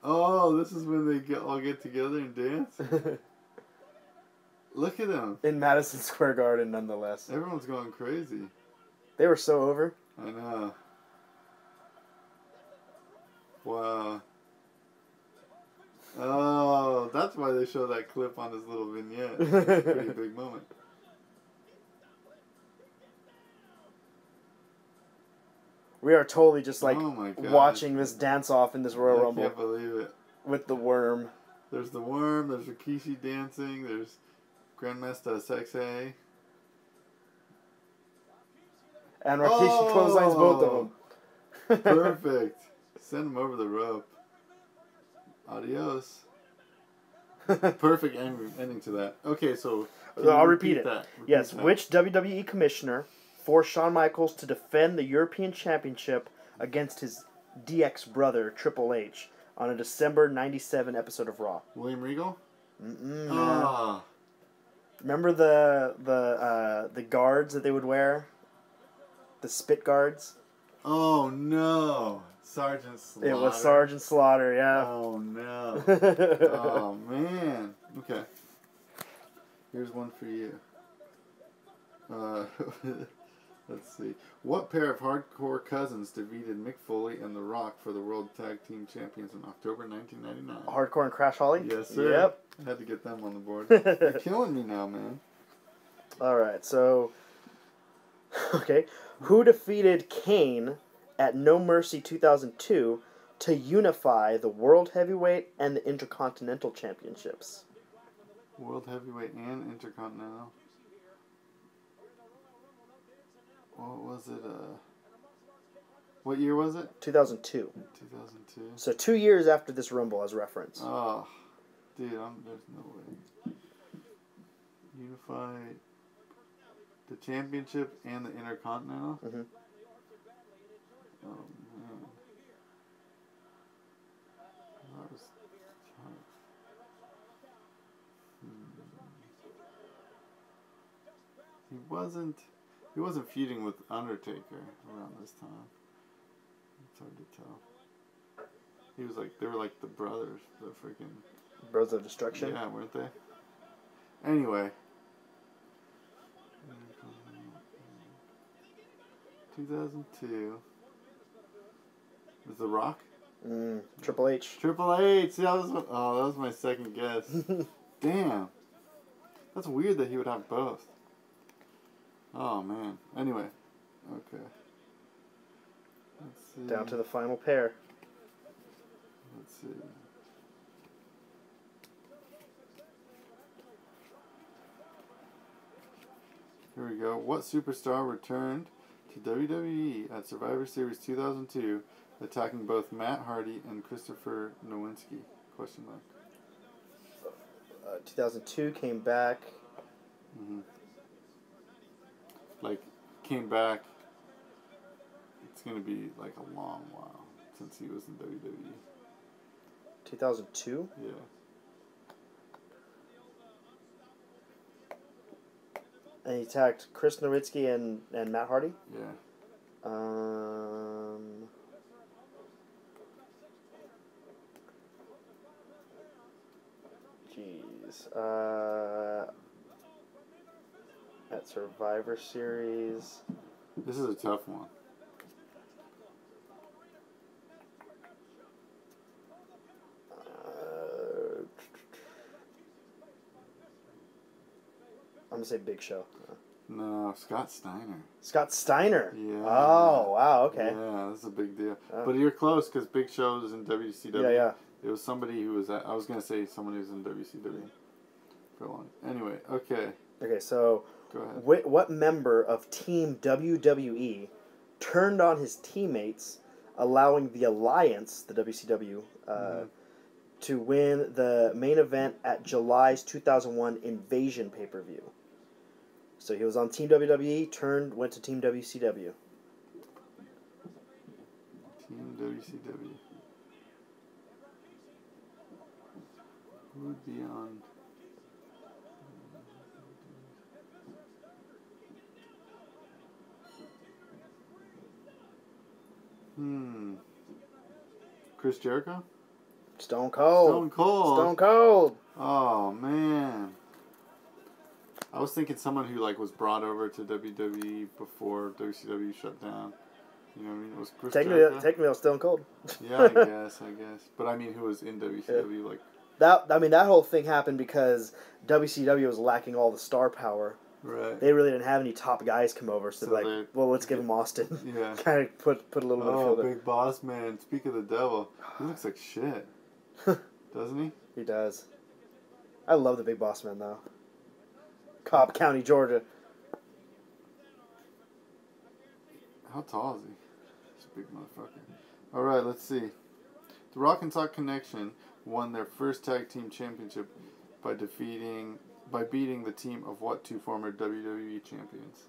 Oh, this is when they all get together and dance? Look at them. In Madison Square Garden, nonetheless. Everyone's going crazy. They were so over. I know. Wow. Oh, that's why they show that clip on his little vignette. It's a pretty big moment. We are totally just like watching this dance off in this Royal Rumble. I can't believe it. With the worm. There's the worm, there's Rikishi dancing, there's Grandmaster Sexay. And Rikishi clotheslines both of them. Perfect. Send him over the rope. Adios. Perfect ending to that. Okay, so I'll repeat it. Yes, which WWE commissioner forced Shawn Michaels to defend the European Championship against his DX brother Triple H on a December 97 episode of Raw? William Regal? Remember the guards that they would wear? The spit guards? Oh no. Sergeant Slaughter. It was Sergeant Slaughter, yeah. Oh no. Oh man. Okay. Here's one for you. Let's see. What pair of hardcore cousins defeated Mick Foley and The Rock for the World Tag Team Champions in October 1999? Hardcore and Crash Holly? Yes, sir. Yep. I had to get them on the board. You're killing me now, man. Alright, so... Okay. Who defeated Kane at No Mercy 2002 to unify the World Heavyweight and the Intercontinental Championships? World Heavyweight and Intercontinental. What was it? What year was it? 2002. 2002. So 2 years after this Rumble as reference. Oh, dude, there's no way. Unify the championship and the Intercontinental? Mm-hmm. Oh, man. That was tough. He wasn't feuding with Undertaker around this time. It's hard to tell. He was they were like the brothers, the freaking... Brothers of Destruction? Yeah, weren't they? Anyway. 2002. Was The Rock? Triple H. Triple H! See, that was my second guess. Damn. That's weird that he would have both. Oh, man. Anyway, Okay. Let's see. Down to the final pair. Let's see. Here we go. What superstar returned to WWE at Survivor Series 2002, attacking both Matt Hardy and Christopher Nowinski? Question mark. 2002 came back. Mm-hmm. Like, came back. It's going to be like a long while since he was in WWE. 2002? Yeah. And he attacked Chris Nowitzki and Matt Hardy? Yeah. Jeez. At Survivor Series. This is a tough one. I'm going to say Big Show. No, Scott Steiner. Scott Steiner? Yeah. Oh, wow, okay. Yeah, that's a big deal. But you're close because Big Show is in WCW. Yeah, yeah. It was somebody who was I was going to say someone who's in WCW for long. Anyway, okay. Okay, so go ahead. What member of Team WWE turned on his teammates, allowing the Alliance, the WCW, to win the main event at July's 2001 Invasion pay-per-view? So he was on Team WWE, went to Team WCW. Team WCW. Who would be on? Chris Jericho? Stone Cold. Stone Cold. Stone Cold. Oh man. I was thinking someone who was brought over to WWE before WCW shut down. You know what I mean? It was Chris Jericho. Technically, I was Stone Cold. Yeah, I guess. But I mean, who was in WCW? Yeah. That whole thing happened because WCW was lacking all the star power. Right. They really didn't have any top guys come over, so let's give him Austin. Yeah. Kind of put a little bit of feel there. Big Boss Man. Speak of the devil. He looks like shit. Doesn't he? He does. I love the Big Boss Man, though. Cobb County, Georgia. How tall is he? He's a big motherfucker. Alright, let's see. The Rock and Sock Connection won their first tag team championship by beating the team of what two former WWE champions?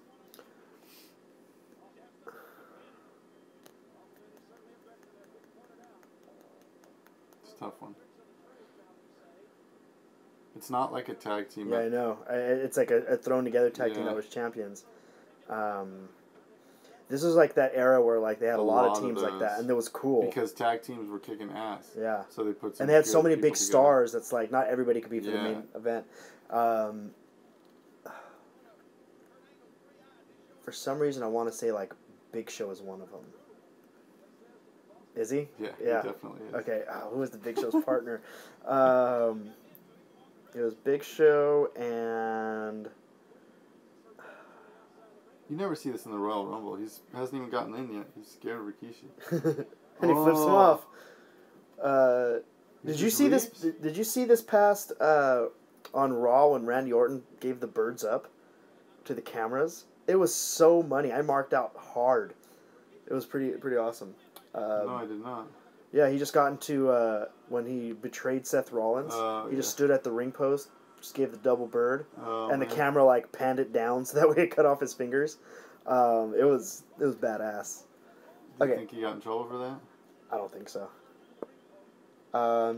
It's a tough one. It's not like a tag team. Yeah, I know. It's like a thrown together tag team that was champions. This was like that era where they had a lot of teams like that, and it was cool because tag teams were kicking ass. Yeah. So they put and they had so many big together. stars that's not everybody could be for the main event. For some reason, I want to say Big Show is one of them. Is he? Yeah, he definitely is. Okay, who was the Big Show's partner? It was Big Show and... You never see this in the Royal Rumble. He hasn't even gotten in yet. He's scared of Rikishi. And he flips him off. Did you see this? Did you see this past on Raw when Randy Orton gave the birds up to the cameras? It was so money. I marked out hard. It was pretty awesome. No, I did not. Yeah, he just got into when he betrayed Seth Rollins. He just stood at the ring post, just gave the double bird, and the camera panned it down so that way it cut off his fingers. It was badass. Do you think he got in trouble for that? I don't think so.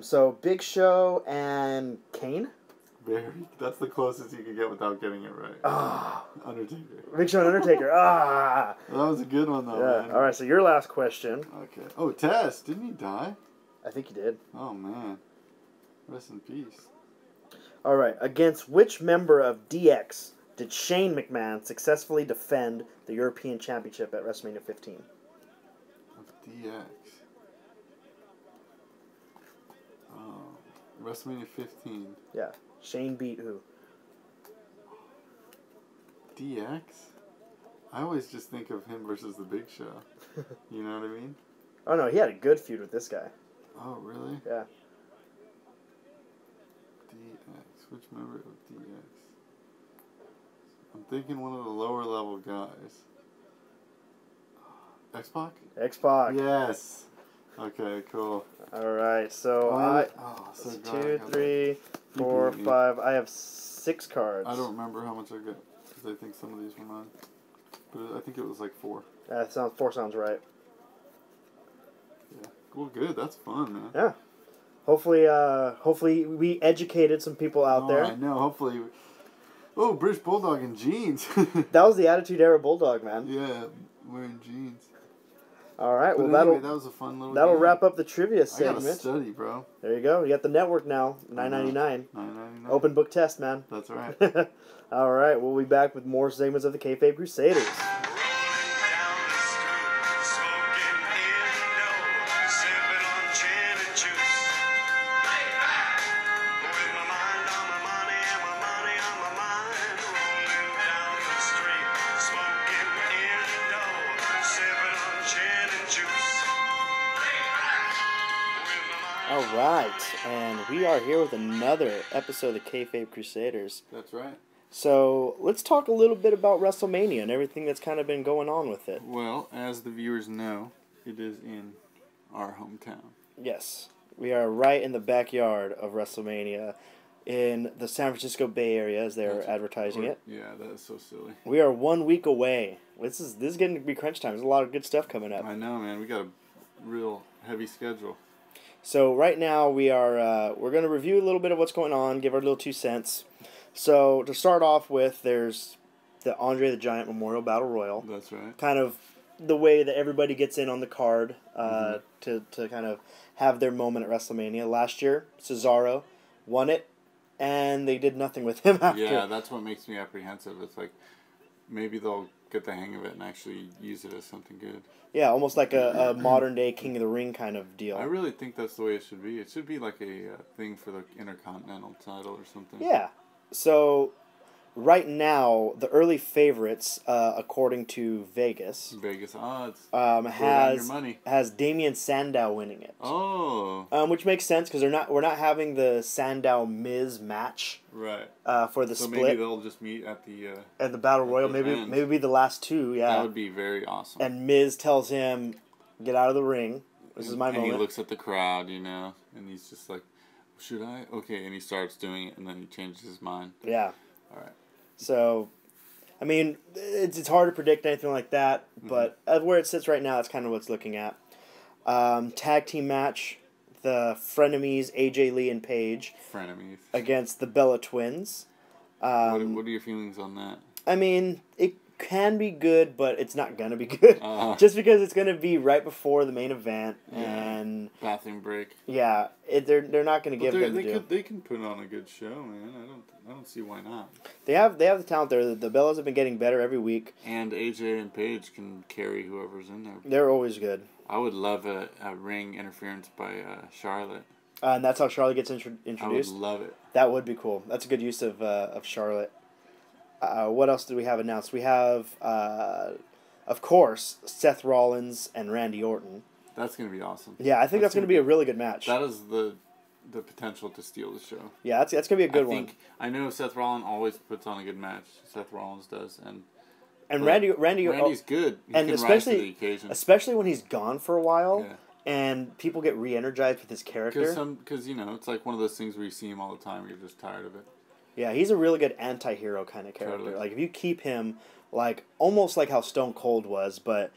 So Big Show and Kane. That's the closest you could get without getting it right. Ah, Undertaker. Big Show and Undertaker. Ah. Well, that was a good one though. Yeah. Man. All right. So your last question. Okay. Oh, Test. Didn't he die? I think he did. Oh man. Rest in peace. All right. Against which member of DX did Shane McMahon successfully defend the European Championship at WrestleMania 15? Of DX. Oh, WrestleMania 15. Yeah. Shane beat who? DX? I always just think of him versus the Big Show. You know what I mean? Oh, no, he had a good feud with this guy. Oh, really? Yeah. DX. Which member of DX? I'm thinking one of the lower level guys. X-Pac? X-Pac. Yes. Okay, cool. All right, so so it's glad I 2, got 3, 4, 5. I have 6 cards. I don't remember how much I got because I think some of these were mine. But I think it was like 4. That sounds 4 sounds right. Yeah. Well, good. That's fun, man. Yeah. Hopefully we educated some people out there. I know. Hopefully. Oh, British Bulldog in jeans. That was the Attitude Era Bulldog, man. Yeah, wearing jeans. All right. But Well, anyway, that was a fun little game. wrap up the trivia I segment. gotta study, bro. There you go. You got the network now. $9.99. $9.99. Open book test, man. That's right. All right. We'll be back with more segments of the Kayfabe Crusaders. All right, and we are here with another episode of the Kayfabe Crusaders. That's right. So let's talk a little bit about WrestleMania and everything that's kind of been going on with it. Well, as the viewers know, it is in our hometown. Yes, we are right in the backyard of WrestleMania in the San Francisco Bay Area, as they're advertising it. Yeah, that is so silly. We are 1 week away. This is getting to be crunch time. There's a lot of good stuff coming up. I know, man. We got a real heavy schedule. So right now we're going to review a little bit of what's going on, give our little 2 cents. So to start off with, there's the Andre the Giant Memorial Battle Royal. That's right. Kind of the way that everybody gets in on the card to kind of have their moment at WrestleMania. Last year, Cesaro won it, and they did nothing with him after. Yeah, that's what makes me apprehensive. It's like maybe they'll get the hang of it and actually use it as something good. Yeah, almost like a modern-day King of the Ring kind of deal. I really think that's the way it should be. It should be like a thing for the Intercontinental title or something. Yeah. So, right now, the early favorites, according to Vegas, odds. has Damian Sandow winning it. Oh. Which makes sense because we're not having the Sandow Miz match. Right. For the split. Maybe they'll just meet at the Battle Royal. Maybe be the last 2. Yeah. That would be very awesome. And Miz tells him, "Get out of the ring. This is my moment." And he looks at the crowd, and he's just like, "Should I?" Okay, and he starts doing it, and then he changes his mind. Yeah. All right. So, I mean, it's hard to predict anything like that, but where it sits right now, that's kind of what it's looking at. Tag team match, the Frenemies, AJ Lee and Paige. Frenemies. Against the Bella Twins. What are your feelings on that? I mean, it can be good, but it's not going to be good. Just because it's going to be right before the main event. And bathroom break. Yeah, they're not going to give them the due. They can put on a good show, man. I don't see why not. They have the talent there. The Bellas have been getting better every week. And AJ and Paige can carry whoever's in there. They're always good. I would love a ring interference by Charlotte. And that's how Charlotte gets introduced? I would love it. That would be cool. That's a good use of Charlotte. What else do we have announced? We have, of course, Seth Rollins and Randy Orton. That's going to be awesome. Yeah, I think that's going to be a really good match. That is the potential to steal the show. Yeah, that's going to be a good one. I know Seth Rollins always puts on a good match. Seth Rollins does. And Randy's good. He and can rise to the occasion. Especially when he's gone for a while. Yeah. And people get re-energized with his character. Because, it's like one of those things where you see him all the time and you're just tired of it. Yeah, he's a really good anti-hero kind of character. Totally. Like, if you keep him, almost like how Stone Cold was, but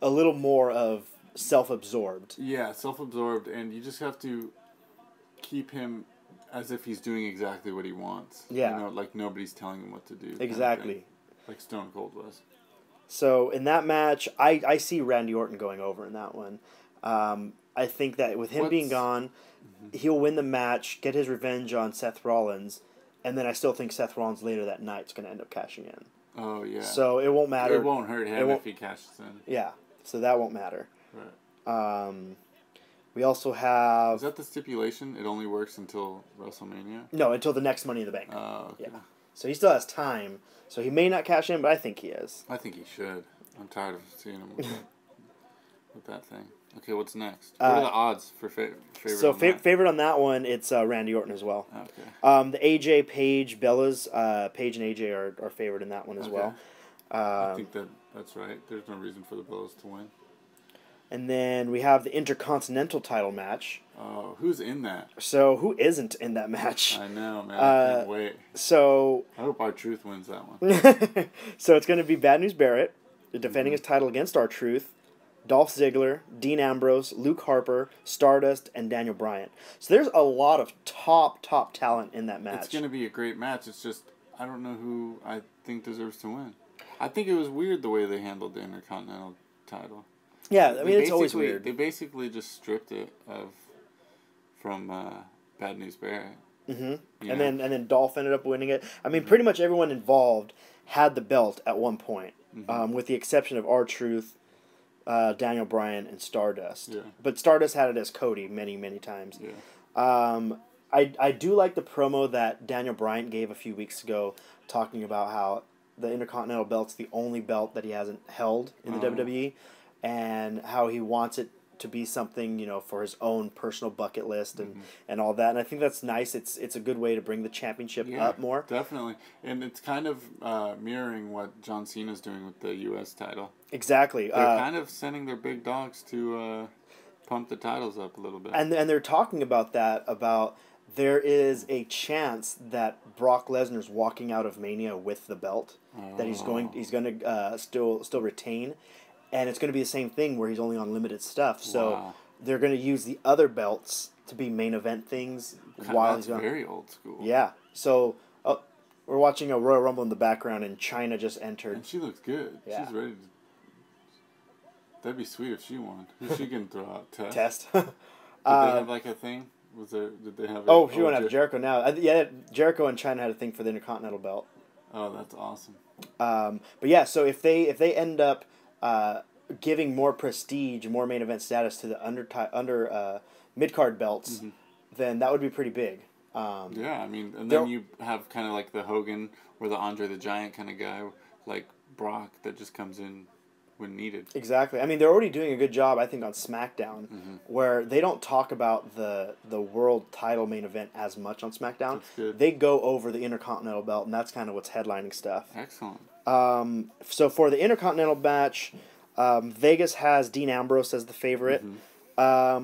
a little more of self-absorbed. Yeah, self-absorbed, and you just have to keep him as if he's doing exactly what he wants. Yeah. Like nobody's telling him what to do. Exactly. Like Stone Cold was. So, in that match, I see Randy Orton going over in that one. I think that with him being gone, he'll win the match, get his revenge on Seth Rollins, and then I still think Seth Rollins later that night is going to end up cashing in. Oh, yeah. So it won't matter. It won't hurt him if he cashes in. Yeah, so that won't matter. Right. We also have... Is that the stipulation? It only works until WrestleMania? No, until the next Money in the Bank. Oh, okay. Yeah. So he still has time. So he may not cash in, but I think he is. I think he should. I'm tired of seeing him with that thing. Okay, what's next? What are the odds for favorite? So favorite on that one, it's Randy Orton as well. Okay. The AJ Paige Bellas, Paige and AJ are favored in that one as well. I think that's right. There's no reason for the Bellas to win. And then we have the Intercontinental title match. Oh, who's in that? So who isn't in that match? I know, man. I can't wait. So I hope R-Truth wins that one. So it's going to be Bad News Barrett defending his title against R-Truth, Dolph Ziggler, Dean Ambrose, Luke Harper, Stardust, and Daniel Bryan. So there's a lot of top talent in that match. It's going to be a great match. It's just, I don't know who I think deserves to win. I think it was weird the way they handled the Intercontinental title. Yeah, I mean, it's always weird. They basically just stripped it from Bad News Barrett. Mm-hmm. And then Dolph ended up winning it. I mean, pretty much everyone involved had the belt at one point, with the exception of R-Truth, Daniel Bryan, and Stardust. Yeah. But Stardust had it as Cody many times. Yeah. I do like the promo that Daniel Bryan gave a few weeks ago, talking about how the Intercontinental belt's the only belt that he hasn't held in the WWE, and how he wants it to be something, you know, for his own personal bucket list and all that. And I think that's nice. It's a good way to bring the championship up more. Definitely. And it's kind of mirroring what John Cena's doing with the U.S. title. Exactly. They're kind of sending their big dogs to pump the titles up a little bit. And they're talking about that, about there is a chance that Brock Lesnar's walking out of Mania with the belt, that he's going to still retain. And it's going to be the same thing where he's only on limited stuff. So they're going to use the other belts to be main event things while he's going. That's very old school. Yeah. So we're watching a Royal Rumble in the background, and Chyna just entered. And she looks good. Yeah. She's ready to... That'd be sweet if she won. Who's she going to throw out? Test. Did they have like a thing? Did they have? Oh, she won't have Jericho now. Yeah, Jericho and Chyna had a thing for the Intercontinental belt. Oh, that's awesome. But yeah, so if they end up giving more prestige, more main event status to the under mid card belts, then that would be pretty big. Yeah, I mean, and then you have kind of like the Hogan or the Andre the Giant kind of guy, like Brock, that just comes in when needed. Exactly. I mean, they're already doing a good job, I think, on SmackDown, where they don't talk about the world title main event as much on SmackDown. That's good. They go over the Intercontinental belt, and that's kind of what's headlining stuff. Excellent. So for the Intercontinental match, Vegas has Dean Ambrose as the favorite. I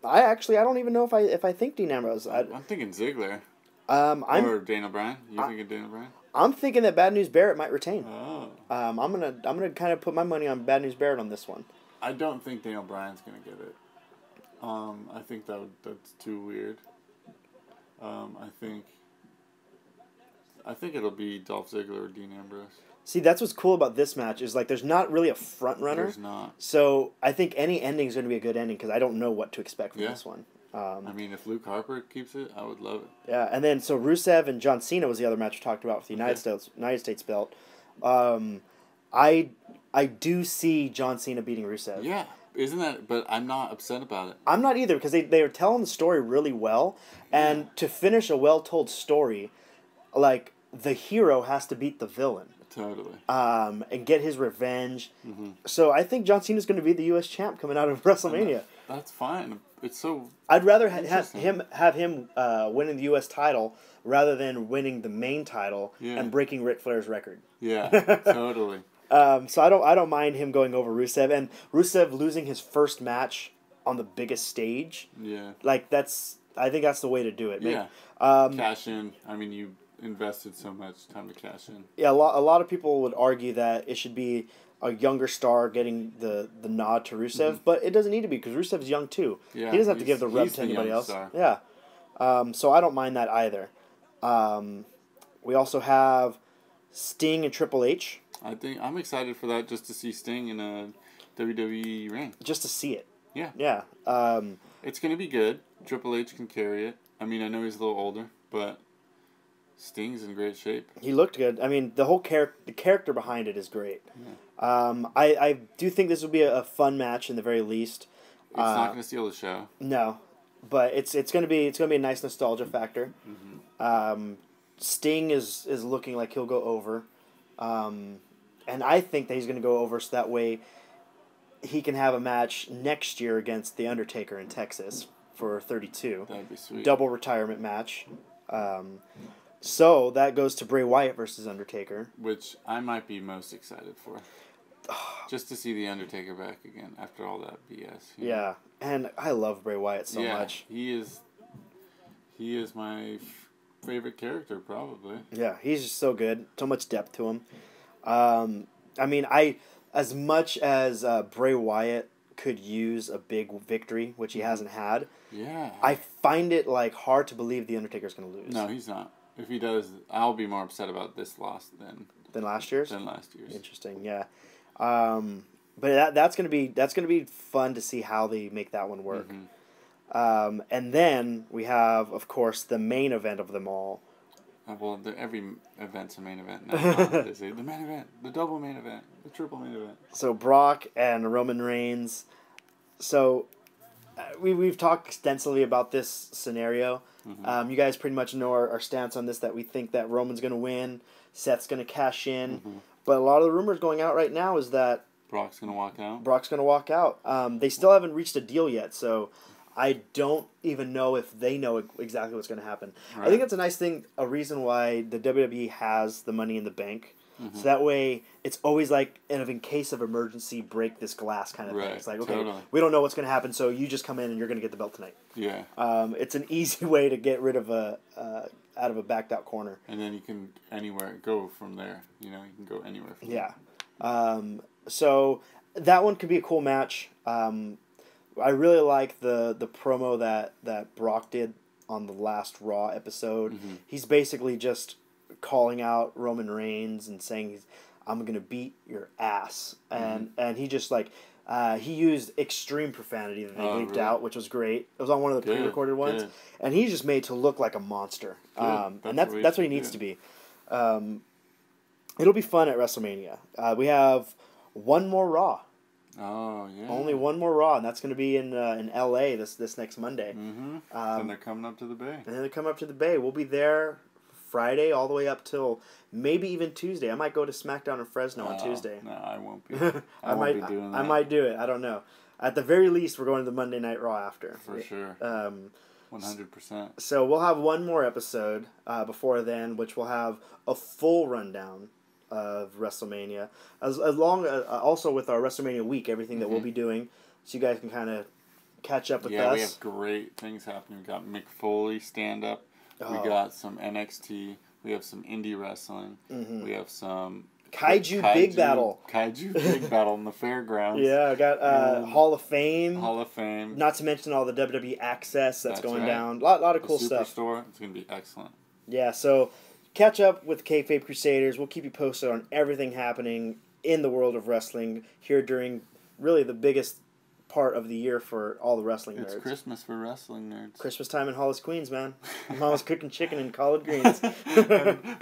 don't even know if I think Dean Ambrose. I'm thinking Ziggler. Or Daniel Bryan. You thinking Daniel Bryan? I'm thinking that Bad News Barrett might retain. Oh. I'm gonna kind of put my money on Bad News Barrett on this one. I don't think Daniel Bryan's gonna get it. I think that's too weird. I think it'll be Dolph Ziggler or Dean Ambrose. See, that's what's cool about this match is like there's not really a front runner. There's not. So I think any ending is going to be a good ending because I don't know what to expect from this one. I mean, if Luke Harper keeps it, I would love it. Yeah, and then so Rusev and John Cena was the other match we talked about for the United States belt. I do see John Cena beating Rusev. Yeah, isn't that? But I'm not upset about it. I'm not either because they are telling the story really well, and to finish a well-told story, like the hero has to beat the villain. Totally. And get his revenge. So I think John Cena's going to be the U.S. champ coming out of WrestleMania. That's fine. It's so. I'd rather have him winning the U.S. title rather than winning the main title and breaking Ric Flair's record. Yeah, totally. So I don't mind him going over Rusev, and Rusev losing his first match on the biggest stage. Yeah. Like I think that's the way to do it. Yeah. Cash in. I mean, you invested so much time to cash in. Yeah, a lot of people would argue that it should be a younger star getting the nod to Rusev, but it doesn't need to be because Rusev's young too. Yeah, he doesn't have to give the rub to anybody else. Star. Yeah. So I don't mind that either. We also have Sting and Triple H. I think I'm excited for that just to see Sting in a WWE ring. Just to see it. Yeah. Yeah. It's going to be good. Triple H can carry it. I mean, I know he's a little older, but Sting's in great shape. He looked good. I mean, the whole character behind it is great. Yeah. I do think this will be a fun match in the very least. It's not going to steal the show. No, but it's going to be a nice nostalgia factor. Sting is looking like he'll go over. And I think that he's going to go over so that way he can have a match next year against The Undertaker in Texas for 32. That'd be sweet. Double retirement match. So that goes to Bray Wyatt versus Undertaker. Which I might be most excited for. Just to see The Undertaker back again after all that BS. Yeah, and I love Bray Wyatt so much. He is my favorite character, probably. Yeah, he's just so good. So much depth to him. I mean, as much as Bray Wyatt could use a big victory, which he hasn't had, I find it hard to believe The Undertaker's going to lose. No, he's not. If he does, I'll be more upset about this loss than last year's. Interesting, yeah. But that's gonna be fun to see how they make that one work. And then we have, of course, the main event of them all. Well, every event's a main event now. The main event, the double main event, the triple main event. So Brock and Roman Reigns. So we've talked extensively about this scenario. You guys pretty much know our stance on this, that we think that Roman's going to win, Seth's going to cash in. But a lot of the rumors going out right now is that Brock's going to walk out. Brock's going to walk out. They still haven't reached a deal yet, so I don't even know if they know exactly what's going to happen. Right. I think that's a nice thing, a reason why the WWE has the Money in the Bank. So that way, it's always in case of emergency, break this glass kind of thing. It's okay, we don't know what's going to happen, so you just come in and you're going to get the belt tonight. Yeah. It's an easy way to get rid of out of a backed out corner. And then you can go from there. You can go anywhere from there. So that one could be a cool match. I really like the promo that Brock did on the last Raw episode. He's basically just calling out Roman Reigns and saying, I'm going to beat your ass. And he just he used extreme profanity that they bleeped out, which was great. It was on one of the pre-recorded ones. And he's just made to look like a monster. And that's what he needs to be. It'll be fun at WrestleMania. We have one more Raw. Oh, yeah. Only one more Raw, and that's going to be in L.A. this next Monday. And they're coming up to the Bay. We'll be there Friday all the way up till maybe even Tuesday. I might go to SmackDown in Fresno on Tuesday. No, I won't be. I won't be doing that. I might do it. I don't know. At the very least, we're going to the Monday Night Raw after. For sure. 100%. So we'll have one more episode before then, which will have a full rundown of WrestleMania, as long also with our WrestleMania week, everything that we'll be doing, so you guys can kind of catch up with us. Yeah, we have great things happening. We got Mick Foley stand up. We got some NXT. We have some indie wrestling. We have some Kaiju Big Battle. Kaiju Big Battle in the fairgrounds. Yeah, I got Hall of Fame. Not to mention all the WWE Access that's going down. A lot of cool stuff. Superstore. It's going to be excellent. Yeah, so catch up with Kayfabe Crusaders. We'll keep you posted on everything happening in the world of wrestling here during really the biggest part of the year for all the wrestling nerds. It's Christmas for wrestling nerds. Christmas time in Hollis, Queens, man. Mama's cooking chicken in collard greens.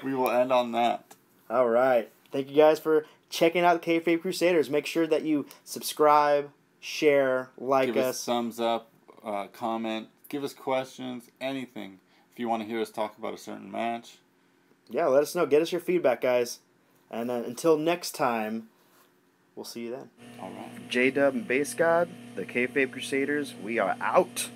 We will end on that. All right. Thank you guys for checking out the Kayfabe Crusaders. Make sure that you subscribe, share, like us. Give us thumbs up, comment, give us questions, anything. If you want to hear us talk about a certain match. Yeah, let us know. Get us your feedback, guys. And until next time, we'll see you then. All right. J-Dub and Base God, the Kayfabe Crusaders, we are out.